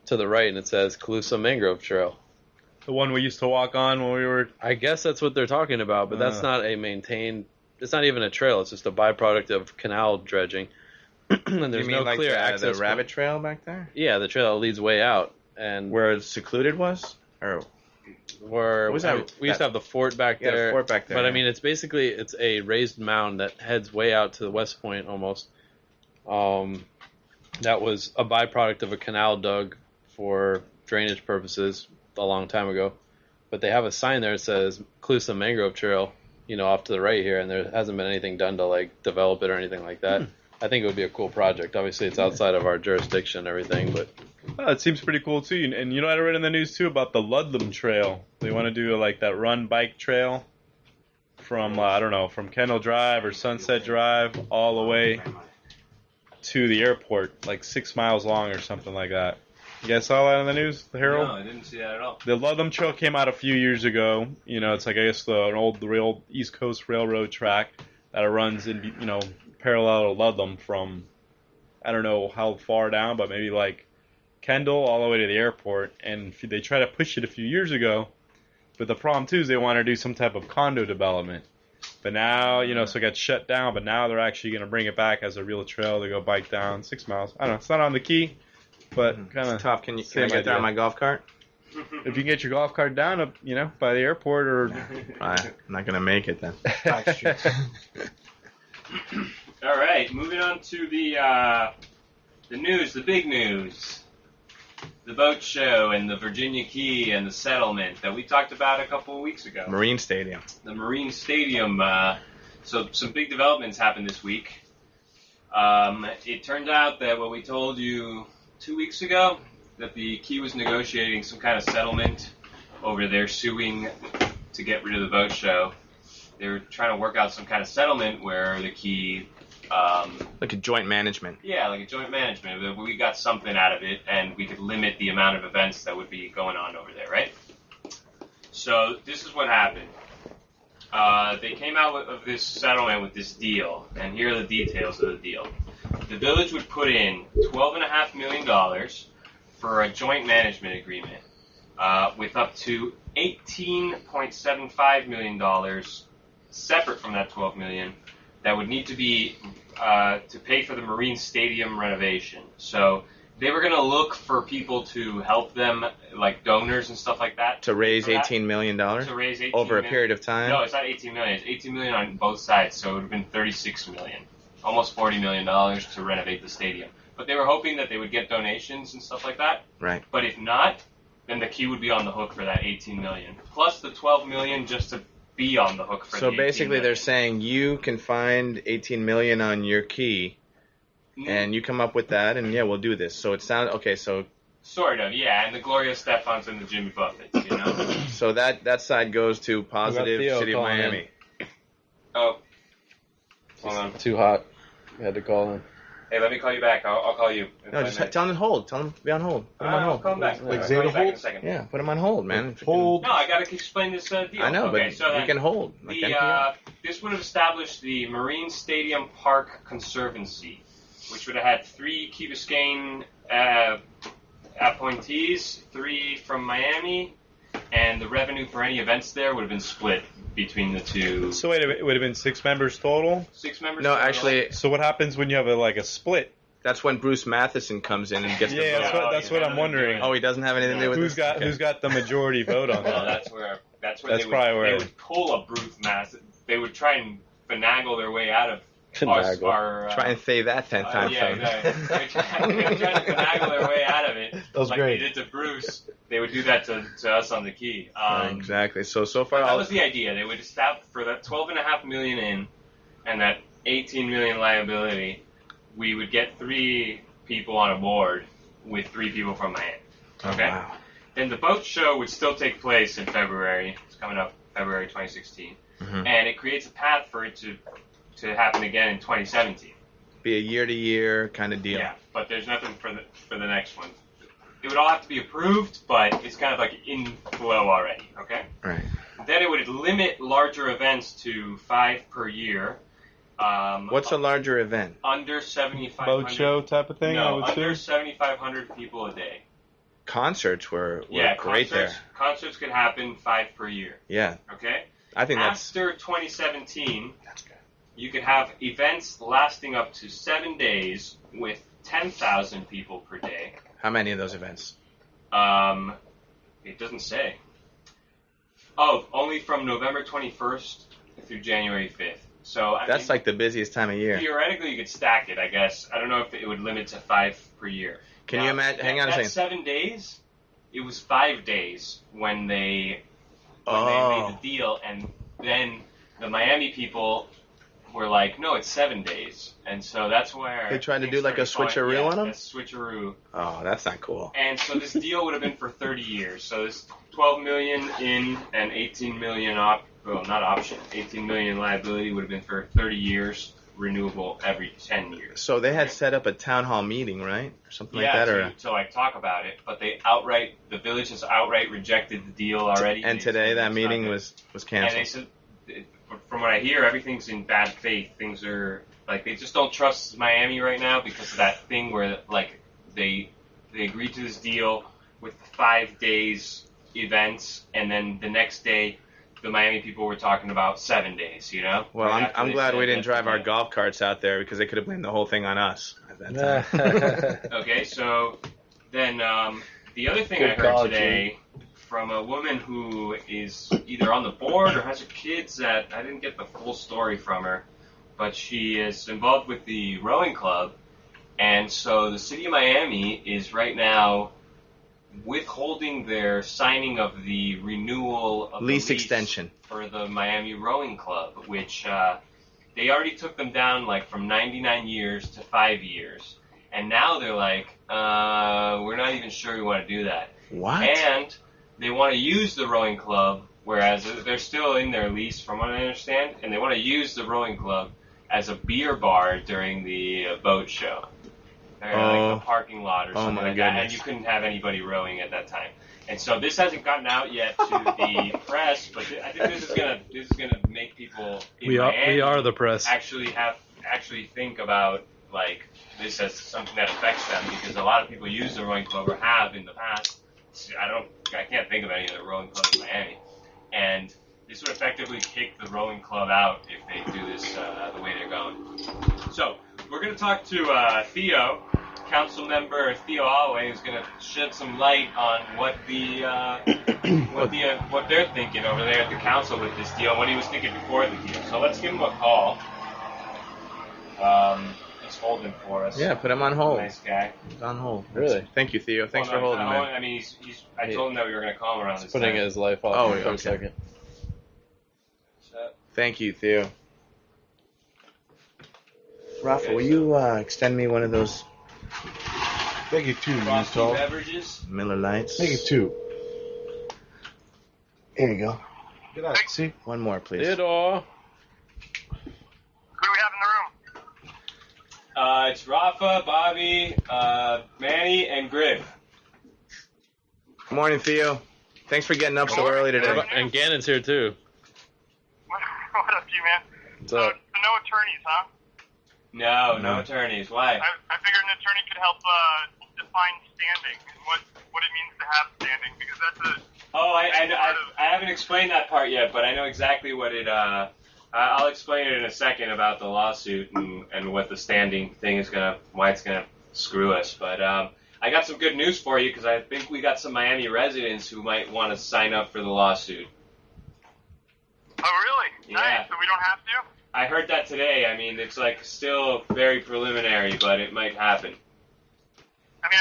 to the right, and it says Calusa Mangrove Trail. The one we used to walk on when we were... I guess that's what they're talking about, but that's not a maintained... It's not even a trail. It's just a byproduct of canal dredging. And there's you mean no like clear the access. rabbit trail back there? Yeah, the trail leads way out. And Where secluded was? Or where What was that? we used to have the fort back Yeah, the there. fort back there, But I yeah. mean, it's a raised mound that heads way out to the West Point almost. That was a byproduct of a canal dug for drainage purposes a long time ago. But they have a sign there that says Calusa Mangrove Trail, off to the right here, and there hasn't been anything done to like develop it or anything like that. I think it would be a cool project. Obviously, it's outside of our jurisdiction and everything, but it seems pretty cool, too. And you know what I read in the news, too, about the Ludlam Trail? They want to do, like, that run bike trail from, from Kendall Drive or Sunset Drive all the way to the airport, like 6 miles long or something like that. You guys saw that in the news, the Herald? No, I didn't see that at all. The Ludlam Trail came out a few years ago. It's like, I guess, the old East Coast Railroad track that runs in, parallel to Ludlam from, I don't know how far down, but maybe like Kendall all the way to the airport. And they tried to push it a few years ago, but the problem too is they want to do some type of condo development. But now, so it got shut down, but now they're actually going to bring it back as a real trail to go bike down 6 miles. I don't know, it's not on the Key, but kind of tough. Can I get there on my golf cart? If you can get your golf cart down up, by the airport or... I'm not going to make it then. All right, moving on to the news, the big news. The boat show and the Virginia Key and the settlement that we talked about a couple of weeks ago. Marine Stadium. The Marine Stadium. So some big developments happened this week. It turned out that what we told you 2 weeks ago, that the Key was negotiating some kind of settlement over their suing to get rid of the boat show. They were trying to work out some kind of settlement where the Key... like a joint management. Yeah, like a joint management. We got something out of it, and we could limit the amount of events that would be going on over there, right? So this is what happened. They came out of this settlement with this deal, and here are the details of the deal. The village would put in $12.5 million for a joint management agreement with up to $18.75 million separate from that $12 million that would need to be to pay for the Marine Stadium renovation. So they were going to look for people to help them, like donors and stuff like that. To raise $18 million? To raise $18 over million. A period of time? No, it's not $18 million. It's $18 million on both sides, so it would have been $36 million. Almost $40 million to renovate the stadium. But they were hoping that they would get donations and stuff like that. Right. But if not, then the Key would be on the hook for that $18 million. Plus the $12 million just to be on the hook for so the basically $18 they're saying you can find $18 million on your Key and you come up with that and yeah, we'll do this. So it sounds okay, so sort of, yeah, and the Gloria Estefans and the Jimmy Buffetts, So that side goes to positive Theo City of calling Miami. Oh. Hold on. too hot. We had to call in. Hey, let me call you back. I'll call you. No, just tell them to hold. Tell them to be on hold. Put them on I'll hold. call him back. Like I'll Zeta call you back in hold? a second. Yeah, put them on hold, man. Hold. No, I got to explain this deal. I know, okay, but so you then can hold. Like the, NPR. this would have established the Marine Stadium Park Conservancy, which would have had 3 Key Biscayne appointees, 3 from Miami, and the revenue for any events there would have been split between the two. So wait, it would have been 6 members total? 6 members No, total. actually, So what happens when you have a split? that's when Bruce Matheson comes in and gets the Yeah, vote. that's what I'm wondering. Oh, he doesn't have anything to do with Who's this? who's got the majority vote on Well, that? that's That's they probably where- would pull a Bruce Mass. They would try and finagle their way out of Finagle. our Try and say that 10 times. yeah, exactly. They would try to finagle their way out of it. That was like great. they did to Bruce. They would do that to us on the key. Exactly. So far, That was the idea. They would establish for that $12.5 million in and that $18 million liability. We would get 3 people on a board with 3 people from Miami. Okay. Wow. Then the boat show would still take place in February. It's coming up February 2016, and it creates a path for it to happen again in 2017. Be a year-to-year kind of deal. Yeah, but there's nothing for the next one. It would all have to be approved, but it's kind of like in flow already. Okay. Right. Then it would limit larger events to 5 per year. What's a larger event? Under 7,500. Boat show type of thing, I No, would under assume? 7,500 people a day. Concerts were Yeah, great concerts could happen 5 per year. there. Yeah, Okay. I think that's After 2017, good. you could have events lasting up to 7 days with 10,000 people per day. How many of those events? It doesn't say. Oh, only from November 21st through January 5th. So I That's mean, like the busiest time of year. theoretically you could stack it, I guess. I don't know if it would limit to 5 per year. Can you imagine? Hang on a That second. 7 days, it was 5 days when they made Oh, the deal, and then the Miami people were like, no, it's 7 days. And so that's where They tried to things do like a started switcheroo going- on 'em? a switcheroo. oh, that's not cool. And so this deal would have been for 30 years. So this 12 million in and 18 million not option, 18 million liability would have been for 30 years, renewable every 10 years. So they had set up a town hall meeting, right, or something like that, to like talk about it, but the village has outright rejected the deal already. and They today said that it's meeting not was good. And they canceled. said, from what I hear, everything's in bad faith. Things are like they just don't trust Miami right now because of that thing where like they agreed to this deal with 5 days events, and then the next day the Miami people were talking about 7 days. You know. Well, Right after I'm they glad said we didn't that's drive the our deal. golf carts out there because they could have blamed the whole thing on us at that time. Okay, so then the other thing Good I heard call, today from a woman who is either on the board or has her kids that I didn't get the full story from her, but she is involved with the rowing club, and so the city of Miami is right now withholding their signing of the renewal of Lease the extension. for the Miami Rowing Club, which they already took them down like from 99 years to 5 years. And now they're like, we're not even sure we want to do that. What? And they want to use the rowing club, whereas they're still in their lease from what I understand, and they want to use the rowing club as a beer bar during the boat show. Like a parking lot or something my like that, and goodness. you couldn't have anybody rowing at that time. And so this hasn't gotten out yet to the press, but I think this is gonna make people in Miami we are the press. actually think about like this as something that affects them, because a lot of people use the rowing club or have in the past. I can't think of any other rowing club in Miami, and this would effectively kick the rowing club out if they do this the way they're going. So we're going to talk to Theo, council member Theo Holloway, who's going to shed some light on what they're thinking over there at the council with this deal, what he was thinking before the deal. So let's give him a call. He's holding for us. Yeah, put him on hold. Nice guy. He's on hold. Really? Thank you, Theo. Thanks Well, for no, holding, man. I mean, I told him that we were going to call him around He's this putting time. his life off Oh, for a okay. second. Thank you, Theo. Rafa, will you extend me one of those Make it 2, Frosty Utah. beverages. Miller Lights? Make it 2. Here you go. Get out. See? One more, please. Theodore. Who do we have in the room? It's Rafa, Bobby, Manny, and Griff. Good morning, Theo. Thanks for getting up so early today. And Gannon's here too. What up, G-Man? What's So up? no attorneys, huh? No attorneys. Why? I figured an attorney could help define standing and what it means to have standing, because that's Oh, I haven't explained that part yet, but I know exactly what it. I'll explain it in a second about the lawsuit and what the standing thing is why it's gonna screw us. But I got some good news for you because I think we got some Miami residents who might want to sign up for the lawsuit. Oh, really? Yeah. Nice. So we don't have to? I heard that today. I mean, it's like still very preliminary, but it might happen. I mean,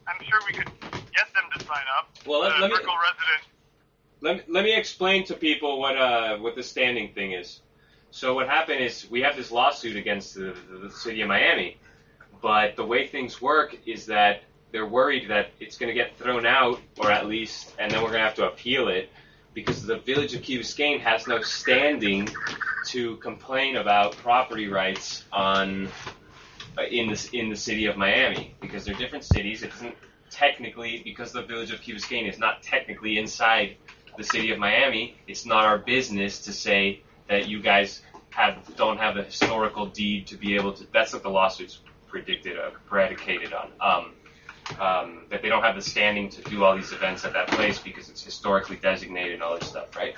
I'm sure we could get them to sign up. Well, let Brickell resident. Let me explain to people what the standing thing is. So what happened is we have this lawsuit against the city of Miami, but the way things work is that they're worried that it's going to get thrown out, or at least, and then we're going to have to appeal it, because the village of Key Biscayne has no standing to complain about property rights in the city of Miami, because they're different cities. It isn't technically, because the village of Key Biscayne is not technically inside the city of Miami, it's not our business to say that you guys don't have the historical deed to be able to. That's what the lawsuit's predicated on. That they don't have the standing to do all these events at that place because it's historically designated and all this stuff, right?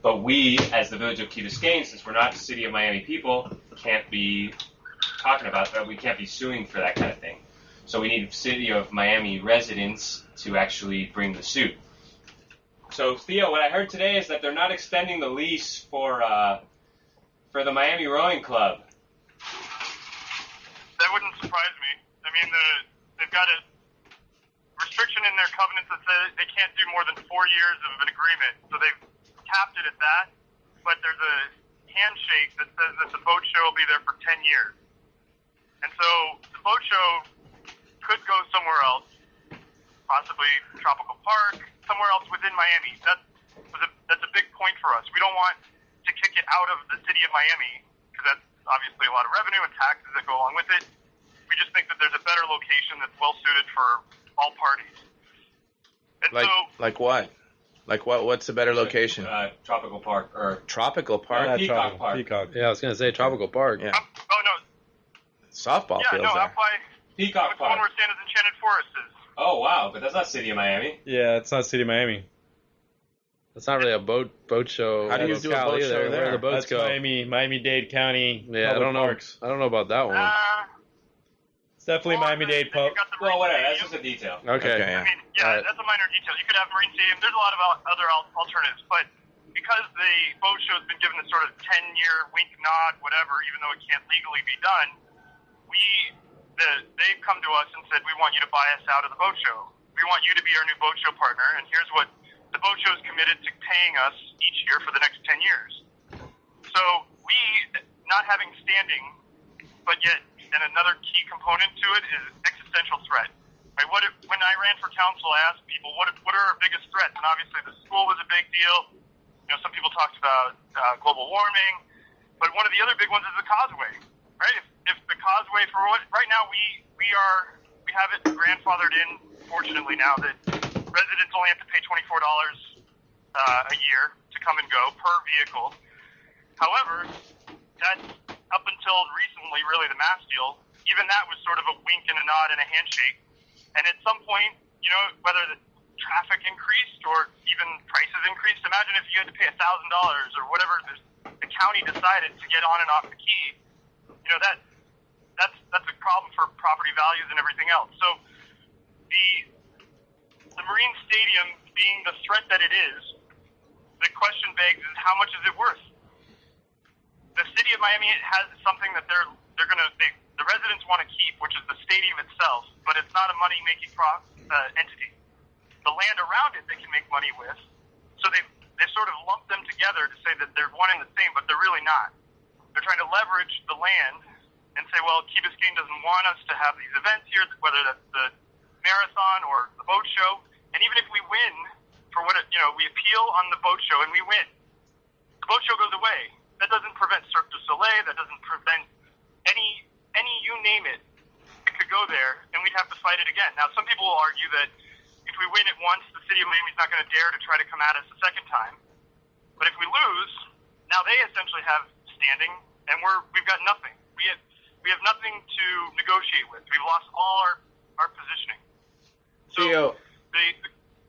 But we, as the village of Key Biscayne, since we're not the city of Miami people, can't be talking about that. We can't be suing for that kind of thing. So we need city of Miami residents to actually bring the suit. So Theo, what I heard today is that they're not extending the lease for the Miami Rowing Club. That wouldn't surprise me. I mean, they've got a restriction in their covenants that says they can't do more than 4 years of an agreement. So they've capped it at that. But there's a handshake that says that the boat show will be there for 10 years. And so the boat show could go somewhere else, possibly Tropical Park, somewhere else within Miami. That's a big point for us. We don't want to kick it out of the city of Miami because that's obviously a lot of revenue and taxes that go along with it. We just think that there's a better location that's well suited for all parties. And like what? Like what? What's a better location? Tropical Park or Tropical Park. Peacock Park. Peacock. Yeah, I was gonna say Tropical Park. Yeah. oh no. Softball fields no, there. out by Peacock the one Park. where Santa's Enchanted Forest is. Oh wow, but that's not city of Miami. Yeah, it's not City of Miami. It's not really a boat show. How do you do a boat show Where there? the boats That's go? Miami-Dade County. Yeah, I Public don't know. Parks. I don't know about that one. It's definitely Miami-Dade Pub. Well, whatever. That's just a detail. Okay. Okay. I mean, yeah, that's a minor detail. You could have Marine Stadium. There's a lot of other alternatives, but because the boat show's been given this sort of 10-year wink, nod, whatever, even though it can't legally be done, they've come to us and said, we want you to buy us out of the boat show. We want you to be our new boat show partner, and here's what the boat show is committed to paying us each year for the next 10 years. So we, not having standing, but yet, and another key component to it is existential threat. Right? When I ran for council, I asked people, what are our biggest threats? And obviously the school was a big deal. You know, some people talked about global warming, but one of the other big ones is the causeway. Right? If the causeway, right now we have it grandfathered in, fortunately now, that residents only have to pay $24 a year to come and go per vehicle. However, that's up until recently, really the mass deal, even that was sort of a wink and a nod and a handshake. And at some point, you know, whether the traffic increased or even prices increased, imagine if you had to pay $1,000 or whatever the county decided to get on and off the key. You know, that's a problem for property values and everything else. So the Marine Stadium being the threat that it is, the question begs is how much is it worth? The city of Miami has something that the residents want to keep, which is the stadium itself, but it's not a money-making entity. The land around it they can make money with, so they've sort of lumped them together to say that they're one and the same, but they're really not. They're trying to leverage the land and say, well, Key Biscayne doesn't want us to have these events here, whether that's the marathon or the boat show, and even if we win we appeal on the boat show and we win, the boat show goes away. That doesn't prevent Cirque du Soleil. That doesn't prevent any you name it. It could go there, and we'd have to fight it again. Now, some people will argue that if we win it once, the city of Miami's not going to dare to try to come at us a second time. But if we lose, now they essentially have standing, and we've got nothing. We have nothing to negotiate with. We've lost all our positioning. So Theo,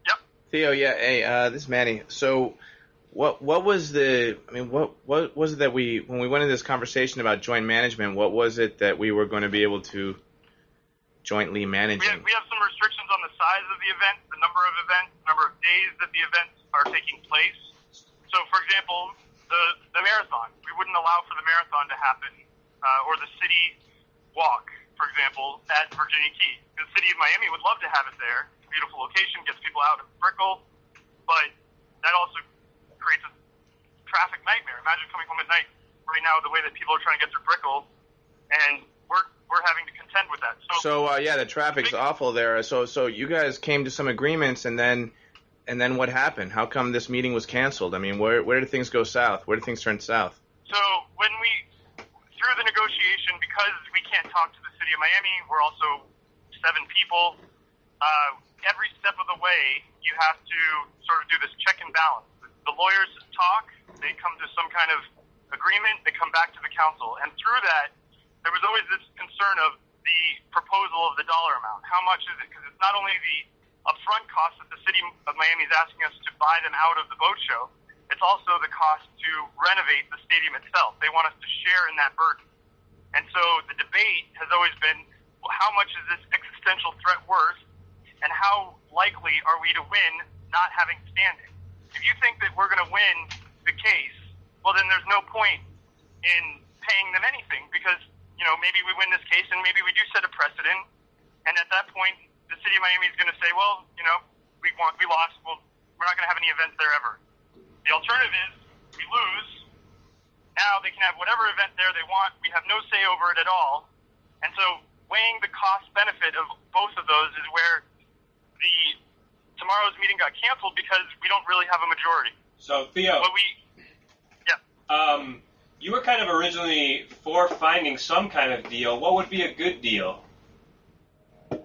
yep. Theo, yeah, hey, this is Manny. So, what was what was it that when we went into this conversation about joint management, what was it that we were going to be able to jointly manage? We have some restrictions on the size of the event, the number of events, number of days that the events are taking place. So, for example, the marathon, we wouldn't allow for the marathon to happen, or the city walk, for example, at Virginia Key. The city of Miami would love to have it there. Beautiful location, gets people out of Brickell, but that also creates a traffic nightmare. Imagine coming home at night right now, the way that people are trying to get through Brickell, and we're having to contend with that. So yeah, the traffic's awful there. So you guys came to some agreements, and then what happened? How come this meeting was canceled? I mean, where did things go south? Where did things turn south? So when through the negotiation, because we can't talk to the city of Miami, we're also 7 people. Every step of the way, you have to sort of do this check and balance. The lawyers talk, they come to some kind of agreement, they come back to the council. And through that, there was always this concern of the proposal of the dollar amount. How much is it? Because it's not only the upfront cost that the city of Miami is asking us to buy them out of the boat show, it's also the cost to renovate the stadium itself. They want us to share in that burden. And so the debate has always been, well, how much is this existential threat worth? And how likely are we to win not having standing? If you think that we're going to win the case, well, then there's no point in paying them anything because, maybe we win this case and maybe we do set a precedent. And at that point, the city of Miami is going to say, well, we lost. Well, we're not going to have any events there ever. The alternative is we lose. Now they can have whatever event there they want. We have no say over it at all. And so weighing the cost-benefit of both of those is where tomorrow's meeting got canceled because we don't really have a majority. So, Theo, you were kind of originally for finding some kind of deal. What would be a good deal? There's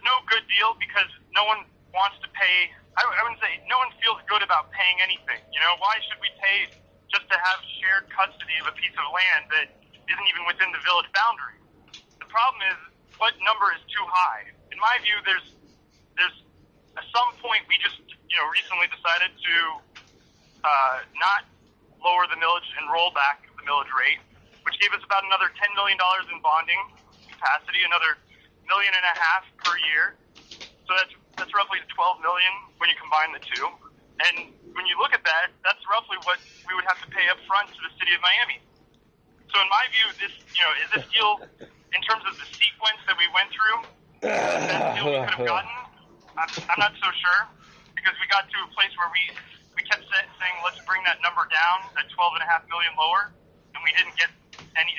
no good deal because no one wants to pay. I wouldn't say no one feels good about paying anything. Why should we pay just to have shared custody of a piece of land that isn't even within the village boundary? The problem is, what number is too high? In my view, there's at some point we just recently decided to not lower the millage and roll back the millage rate, which gave us about another $10 million in bonding capacity, another $1.5 million per year. So that's roughly $12 million when you combine the two. And when you look at that, that's roughly what we would have to pay up front to the city of Miami. So in my view, is this deal, in terms of the sequence that we went through, the best deal we could have gotten? I'm not so sure, because we got to a place where we kept saying, let's bring that number down at $12.5 million lower, and we didn't get any.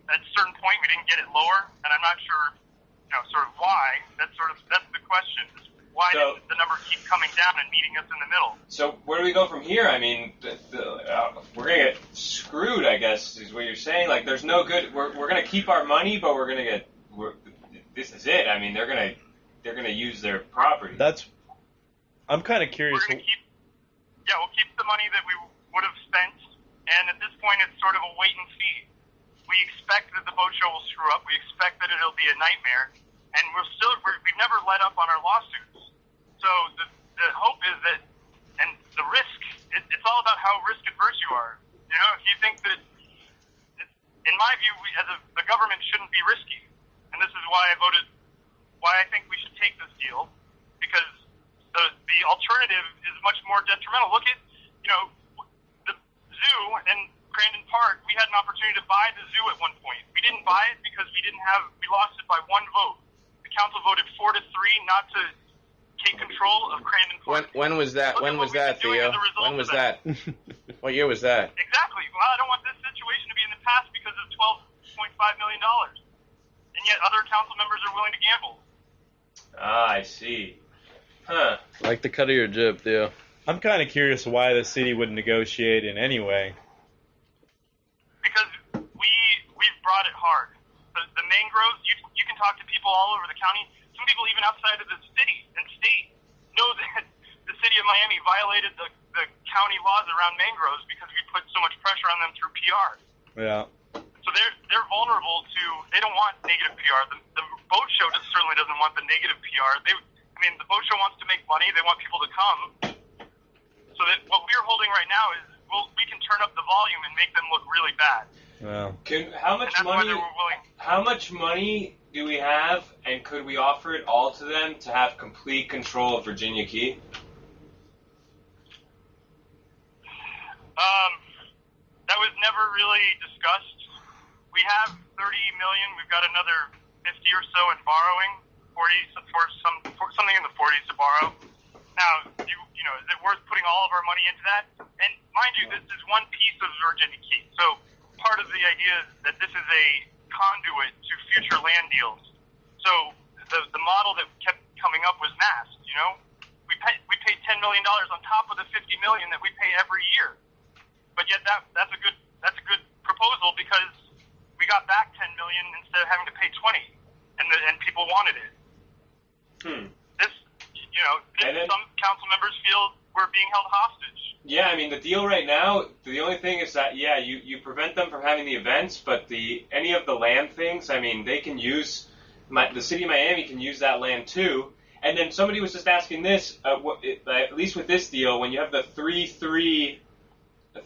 At a certain point, we didn't get it lower, and I'm not sure, sort of why. That's the question. Why did the number keep coming down and meeting us in the middle? So where do we go from here? I mean, we're gonna get screwed, I guess, is what you're saying. Like, there's no good. We're gonna keep our money, but we're gonna get. This is it. I mean, they're gonna use their property. I'm kind of curious. We'll keep the money that we would have spent, and at this point, it's sort of a wait and see. We expect that the boat show will screw up. We expect that it'll be a nightmare, and we've never let up on our lawsuits. So the hope is that, and the risk, it's all about how risk adverse you are. If you think that, in my view, the government shouldn't be risky, and this is why I think we should take this deal, because the alternative is much more detrimental. Look at, the zoo and Crandon Park, we had an opportunity to buy the zoo at one point. We didn't buy it because we lost it by one vote. The council voted 4-3 not to take control of Crandon Park. When was that? When was that, Theo? When was that? What year was that? Exactly. Well, I don't want this situation to be in the past because of $12.5 million. And yet other council members are willing to gamble. Ah, I see. Huh. Like the cut of your jib, Theo. I'm kind of curious why the city would negotiate in any way. Because we've brought it hard. The mangroves, you can talk to people all over the county. Some people even outside of the city and state know that the city of Miami violated the county laws around mangroves because we put so much pressure on them through PR. Yeah. So they're vulnerable to. They don't want negative PR. The boat show certainly doesn't want the negative PR. I mean, the boat show wants to make money. They want people to come. So that what we're holding right now is we can turn up the volume and make them look really bad. Well, how much money do we have, and could we offer it all to them to have complete control of Virginia Key? That was never really discussed. We have $30 million. We've got another 50 or so in borrowing, 40 for something in the 40s to borrow. Now, you know, is it worth putting all of our money into that? And mind you, this is one piece of Virginia Key. So part of the idea is that this is a conduit to future land deals. So the model that kept coming up was masked. You know, we paid $10 million on top of the $50 million that we pay every year. But yet that's a good proposal because we got back $10 million instead of having to pay 20, and people wanted it. Some council members feel we're being held hostage. Yeah, I mean the deal right now. The only thing is that you prevent them from having the events, but any of the land things. I mean, they can use the city of Miami can use that land too. And then somebody was just asking this. At least with this deal, when you have the 3-3.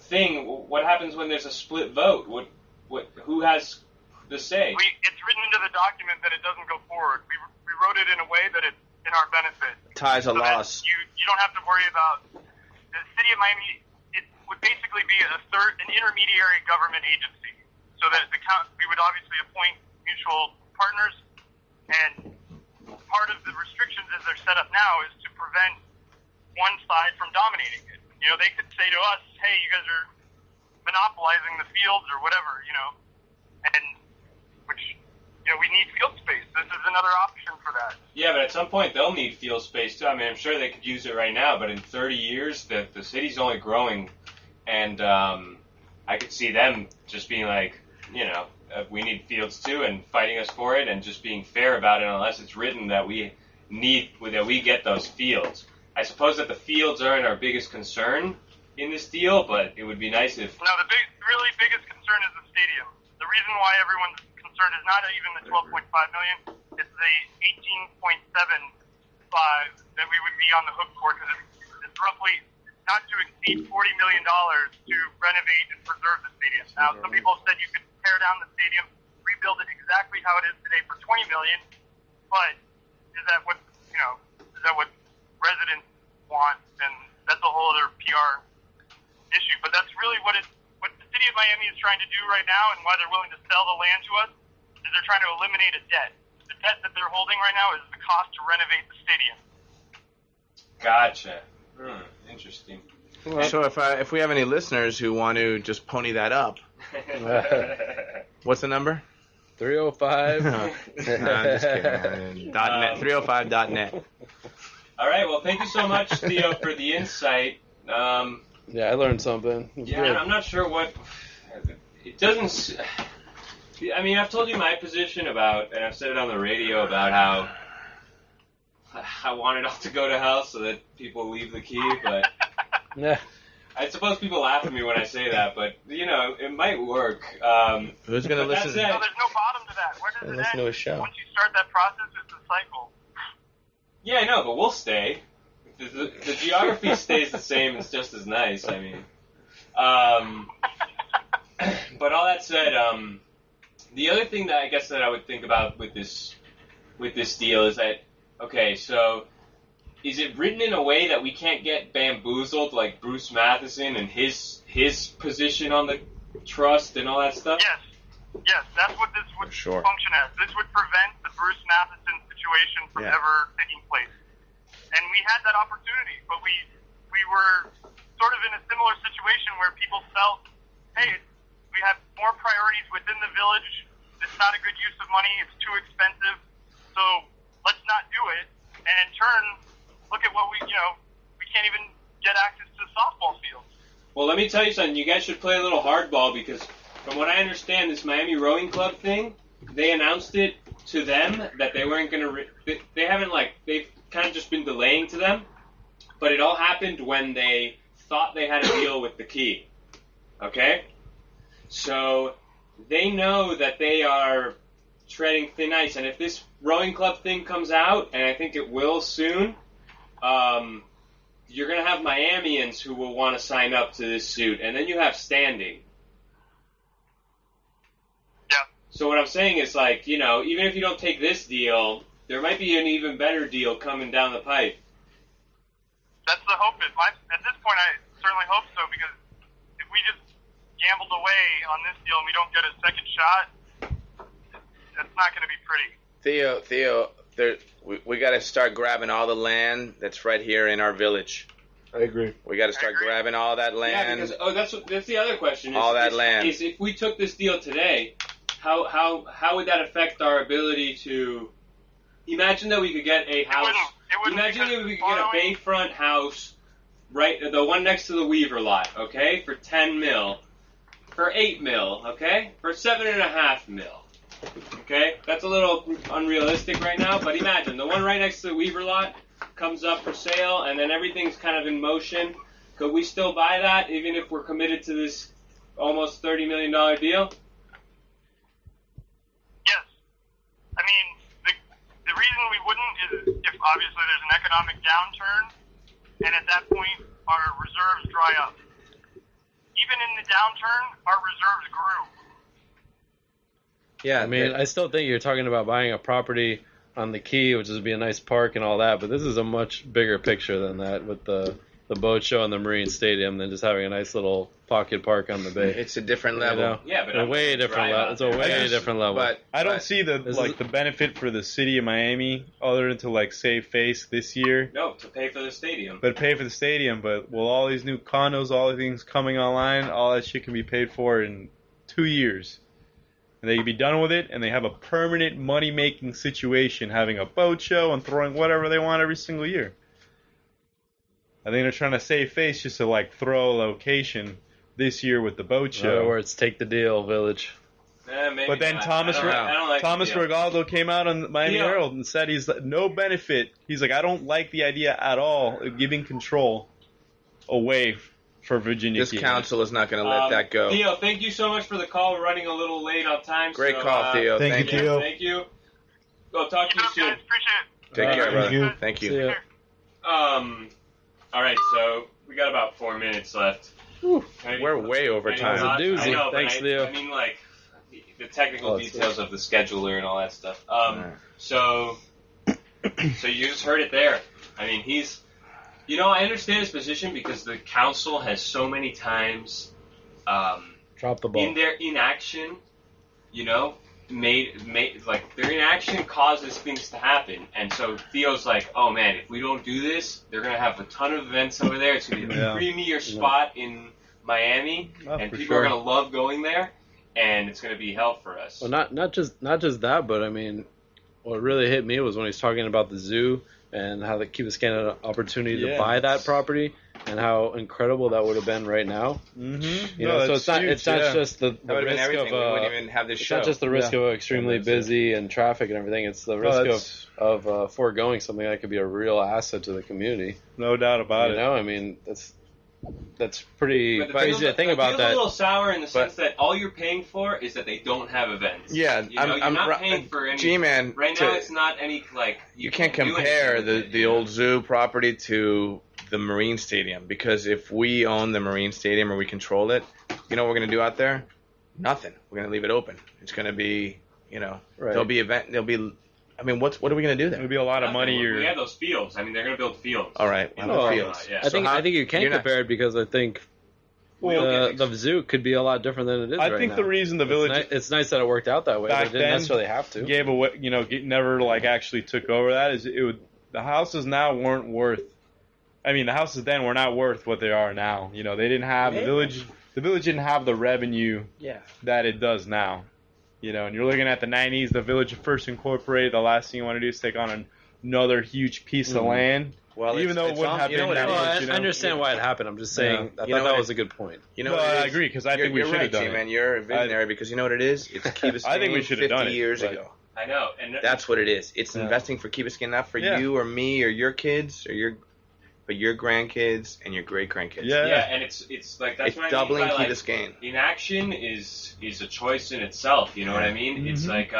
Thing, what happens when there's a split vote? Who has the say? It's written into the document that it doesn't go forward. We wrote it in a way that it's in our benefit. Ties a loss. You don't have to worry about the city of Miami. It would basically be an intermediary government agency, so that we would obviously appoint mutual partners, and part of the restrictions as they're set up now is to prevent one side from dominating it. You know, they could say to us, hey, you guys are monopolizing the fields or whatever, you know, and we need field space. This is another option for that. Yeah, but at some point they'll need field space too. I mean, I'm sure they could use it right now, but in 30 years, the city's only growing, and I could see them just being like, you know, we need fields too, and fighting us for it, and just being fair about it, unless it's written that we get those fields. I suppose that the fields aren't our biggest concern in this deal, but it would be nice if... No, the really biggest concern is the stadium. The reason why everyone's concerned is not even the $12.5 million, it's the $18.75 that we would be on the hook for, because it's roughly not to exceed $40 million to renovate and preserve the stadium. Now, some people have said you could tear down the stadium, rebuild it exactly how it is today for $20 million, but is that what residents want? And that's a whole other PR issue. But that's really what the city of Miami is trying to do right now, and why they're willing to sell the land to us, is they're trying to eliminate a debt. The debt that they're holding right now is the cost to renovate the stadium. Gotcha. Interesting. So if we have any listeners who want to just pony that up, what's the number? 305. No, I'm just kidding. .net. 305.net. All right. Well, thank you so much, Theo, for the insight. Yeah, I learned something. Yeah, good. I'm not sure what it doesn't. I mean, I've told you my position about, and I've said it on the radio about how I want it all to go to hell so that people leave the key, but yeah. I suppose people laugh at me when I say that, but, you know, it might work. Who's going to listen? No, there's no bottom to that. Where does it listen end? to a show. Once you start that process, it's a cycle. Yeah, I know, but we'll stay. The geography stays the same. It's just as nice, I mean. But all that said, the other thing that I guess that I would think about with this deal is that, okay, so is it written in a way that we can't get bamboozled like Bruce Matheson and his position on the trust and all that stuff? Yes, that's what this would function as. This would prevent the Bruce Matheson situation from ever taking place. And we had that opportunity, but we were sort of in a similar situation where people felt, hey, we have more priorities within the village. It's not a good use of money. It's too expensive. So let's not do it. And in turn, look at what we can't even get access to the softball field. Well, let me tell you something. You guys should play a little hardball because from what I understand, this Miami Rowing Club thing, they announced it to them that they weren't going to... They've kind of just been delaying to them, but it all happened when they thought they had a deal with the key. Okay? So they know that they are treading thin ice. And if this rowing club thing comes out, and I think it will soon, you're going to have Miamians who will want to sign up to this suit, and then you have standing. Yeah. So what I'm saying is, like, you know, even if you don't take this deal, there might be an even better deal coming down the pipe. That's the hope. At this point, I certainly hope so, because if we just gambled away on this deal and we don't get a second shot, that's not going to be pretty. Theo, we got to start grabbing all the land that's right here in our village. I agree. We got to start grabbing all that land. Yeah, because, that's the other question. All that land. Is if we took this deal today, how would that affect our ability to... Imagine that we could get a house... Imagine that we could get a bayfront house, right, the one next to the Weaver lot, okay, for 10 mil, for 8 mil, okay, for 7.5 mil. Okay, that's a little unrealistic right now, but imagine the one right next to the Weaver lot comes up for sale, and then everything's kind of in motion. Could we still buy that, even if we're committed to this almost $30 million deal? Yes. I mean, the reason we wouldn't is if obviously there's an economic downturn, and at that point our reserves dry up. Even in the downturn, our reserves grew. Yeah, I mean, I still think you're talking about buying a property on the Key, which would be a nice park and all that, but this is a much bigger picture than that with the boat show and the Marine Stadium than just having a nice little pocket park on the bay. It's a different level. You know? Yeah, but a way different level. It's a way different level. But I don't see the benefit for the city of Miami other than to like save face this year. No, to pay for the stadium. But pay for the stadium. But will all these new condos, all the things coming online, all that shit can be paid for in 2 years. And they can be done with it, and they have a permanent money-making situation, having a boat show and throwing whatever they want every single year. I think they're trying to save face just to like throw a location this year with the boat show. In other words, take the deal, Village. Maybe but then not. Thomas Thomas Regaldo came out on Miami Herald and said he's like, no benefit. He's like, I don't like the idea at all of giving control away for Virginia. This council is not going to let that go. Theo, thank you so much for the call. We're running a little late on time. Great call, Theo. Thank you, Theo. Thank you. We'll talk to you soon. Guys, appreciate it. Take care, brother. Thank See you. ya. All right, so we got about 4 minutes left. We're way over time. It's a doozy. I know, Thanks, Theo. I mean, like, the technical details of the scheduler and all that stuff. So you just heard it there. I mean, he's... You know, I understand his position because the council has so many times Drop the ball. in their inaction, you know, made like their inaction causes things to happen. And so Theo's like, oh man, if we don't do this, they're gonna have a ton of events over there. It's gonna be a premier spot in Miami, and people are gonna love going there, and it's gonna be hell for us. Well, not just that, but I mean, what really hit me was when he's talking about the zoo and how the Key Biscayne had an opportunity to buy that property, and how incredible that would have been right now. Mm-hmm. You know, so it's not just the risk of we wouldn't even have this it's show. not just the risk of extremely busy and traffic and everything. It's the risk of foregoing something that could be a real asset to the community. No doubt about it. You know, I mean, that's pretty crazy to think about that. It's a little sour in the sense that all you're paying for is that they don't have events. Yeah, you know, you're not paying for any. G-Man, right now, it's not any like. You can't compare the old zoo property to the Marine Stadium, because if we own the Marine Stadium or we control it, you know what we're gonna do out there? Nothing. We're gonna leave it open. It's gonna be, you know, there'll be I mean, what are we going to do there? It'll be a lot of money. We have those fields. I mean, they're going to build fields. All right. Fields. Yeah. I think you can compare it because I think the zoo could be a lot different than it is right now. I think the reason the village... It's nice that it worked out that way. They didn't necessarily have to. Gave away, you know, never like actually took over that. The houses now weren't worth... I mean, the houses then were not worth what they are now. You know, they didn't have... The village didn't have the revenue that it does now. You know, and you're looking at the 90s, the village first incorporated. The last thing you want to do is take on another huge piece of land. Well, even though it wouldn't have been that much. I understand why it happened. I'm just saying I thought that was a good point. You know, I agree, because I think we should have done it. Man, you're a visionary, because you know what it is? It's Key Biscayne I think we should have done it 50 years ago. I know, and that's what it is. It's investing for Key Biscayne, not for you or me or your kids or but your grandkids and your great grandkids. Yeah, and it's like that's what I mean doubling by, Key Biscayne. Inaction is a choice in itself. You know what I mean? Mm-hmm. It's like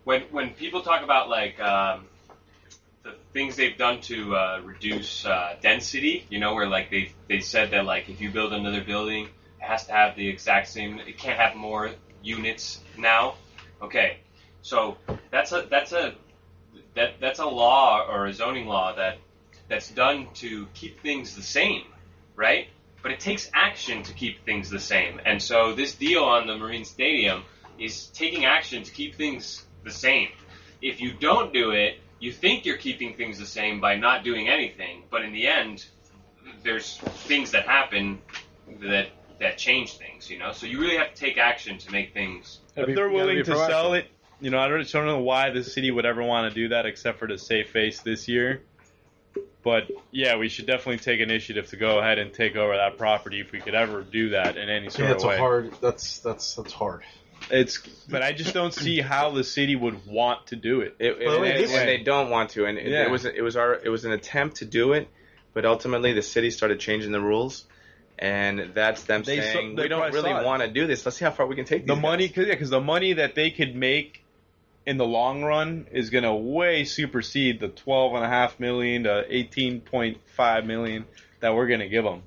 when people talk about like the things they've done to reduce density, where like they said that like if you build another building, it has to have the exact same. It can't have more units now. Okay, so that's a law or a zoning law that's done to keep things the same, right? But it takes action to keep things the same. And so this deal on the Marine Stadium is taking action to keep things the same. If you don't do it, you think you're keeping things the same by not doing anything. But in the end, there's things that happen that change things, So you really have to take action to make things. If they're willing to sell it, I don't know why the city would ever want to do that except for to save face this year. But yeah, we should definitely take initiative to go ahead and take over that property if we could ever do that in any sort of way. That's hard. But I just don't see how the city would want to do it. And they don't want to, and it was an attempt to do it, but ultimately the city started changing the rules, and that's them saying we don't really want to do this. Let's see how far we can take these money, because the money that they could make in the long run is going to way supersede the $12.5 million to $18.5 million that we're going to give them.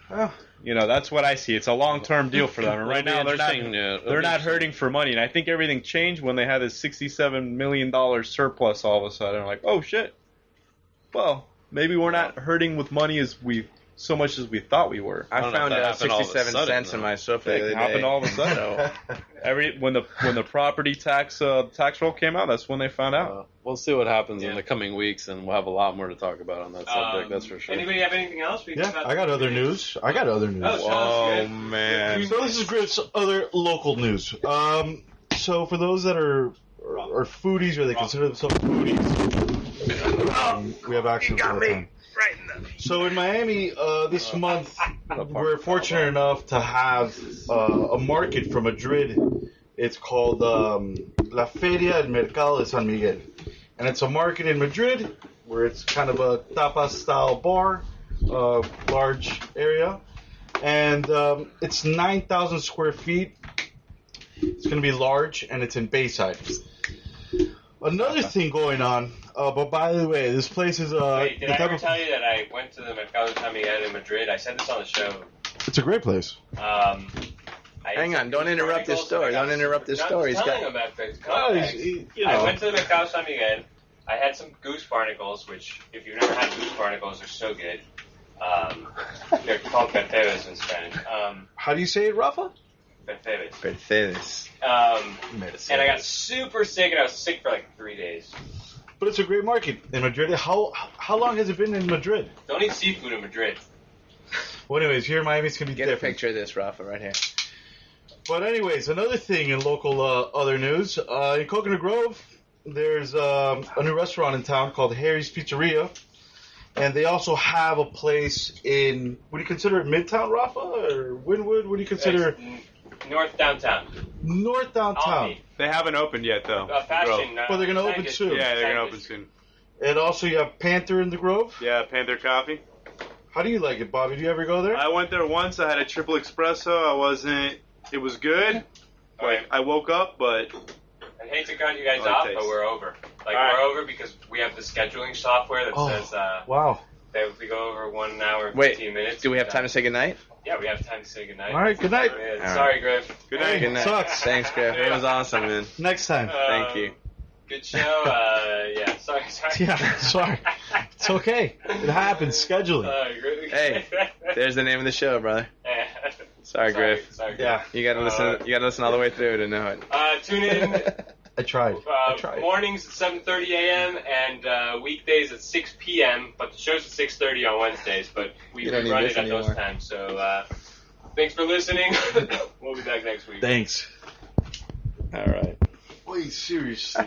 That's what I see. It's a long-term deal for them. And right now, they're not hurting for money. And I think everything changed when they had this $67 million surplus all of a sudden. They're like, oh, shit. Well, maybe we're not hurting with money so much as we thought we were. I found 67 cents in my sofa the other day. It happened all of a sudden. When the property tax roll came out, that's when they found out. We'll see what happens in the coming weeks, and we'll have a lot more to talk about on that subject. That's for sure. Anybody have anything else? I got other news. Oh, man! So this is Griff's other local news. So for those that are foodies, or they consider themselves foodies, we have actions all the time. So in Miami this month, we're fortunate enough to have a market from Madrid. It's called La Feria del Mercado de San Miguel. And it's a market in Madrid where it's kind of a tapas-style bar, large area. And it's 9,000 square feet. It's going to be large, and it's in Bayside. Another thing going on, but by the way, this place is Wait, did I ever tell you that I went to the Mercado de San Miguel in Madrid? I said this on the show. It's a great place. Hang on, don't interrupt this story. Don't interrupt this story. I went to the Mercado de San Miguel. I had some goose barnacles, which, if you've never had goose barnacles, they're so good. They're called percebes in Spanish. How do you say it, Rafa? Percebes. And I got super sick, and I was sick for like 3 days. But it's a great market in Madrid. How long has it been in Madrid? Don't eat seafood in Madrid. Well, anyways, here in Miami it's going to be different. Get a picture of this, Rafa, right here. But anyways, another thing in local other news. In Coconut Grove, there's a new restaurant in town called Harry's Pizzeria. And they also have a place in, would you consider it Midtown, Rafa? Or Wynwood? What do you consider? North Downtown. North Downtown. They haven't opened yet, though. Fashion. Well, they're going to open soon. Yeah, they're going to open soon. And also you have Panther in the Grove. Yeah, Panther Coffee. How do you like it, Bobby? Do you ever go there? I went there once. I had a triple espresso. It was good. Right. I woke up, but... I hate to cut you guys off, but we're over. We're over because we have the scheduling software that says wow. that if we go over 1 hour and 15 minutes... Do we have time to say goodnight? Yeah, we have time to say goodnight. All right, good night. Sorry, Griff. Good night. Good night. Sucks. Thanks, Griff. It was awesome, man. Next time. Thank you. Good show. Yeah, sorry. Yeah, sorry. It's okay. It happens. Scheduling. Hey, there's the name of the show, brother. Sorry, Griff. Sorry, yeah. You gotta listen. You gotta listen all the way through to know it. Tune in. I tried. Mornings at 7:30 a.m. and weekdays at 6 p.m. But the show's at 6:30 on Wednesdays. But we run it at those times. So thanks for listening. We'll be back next week. Thanks. All right. Wait, seriously.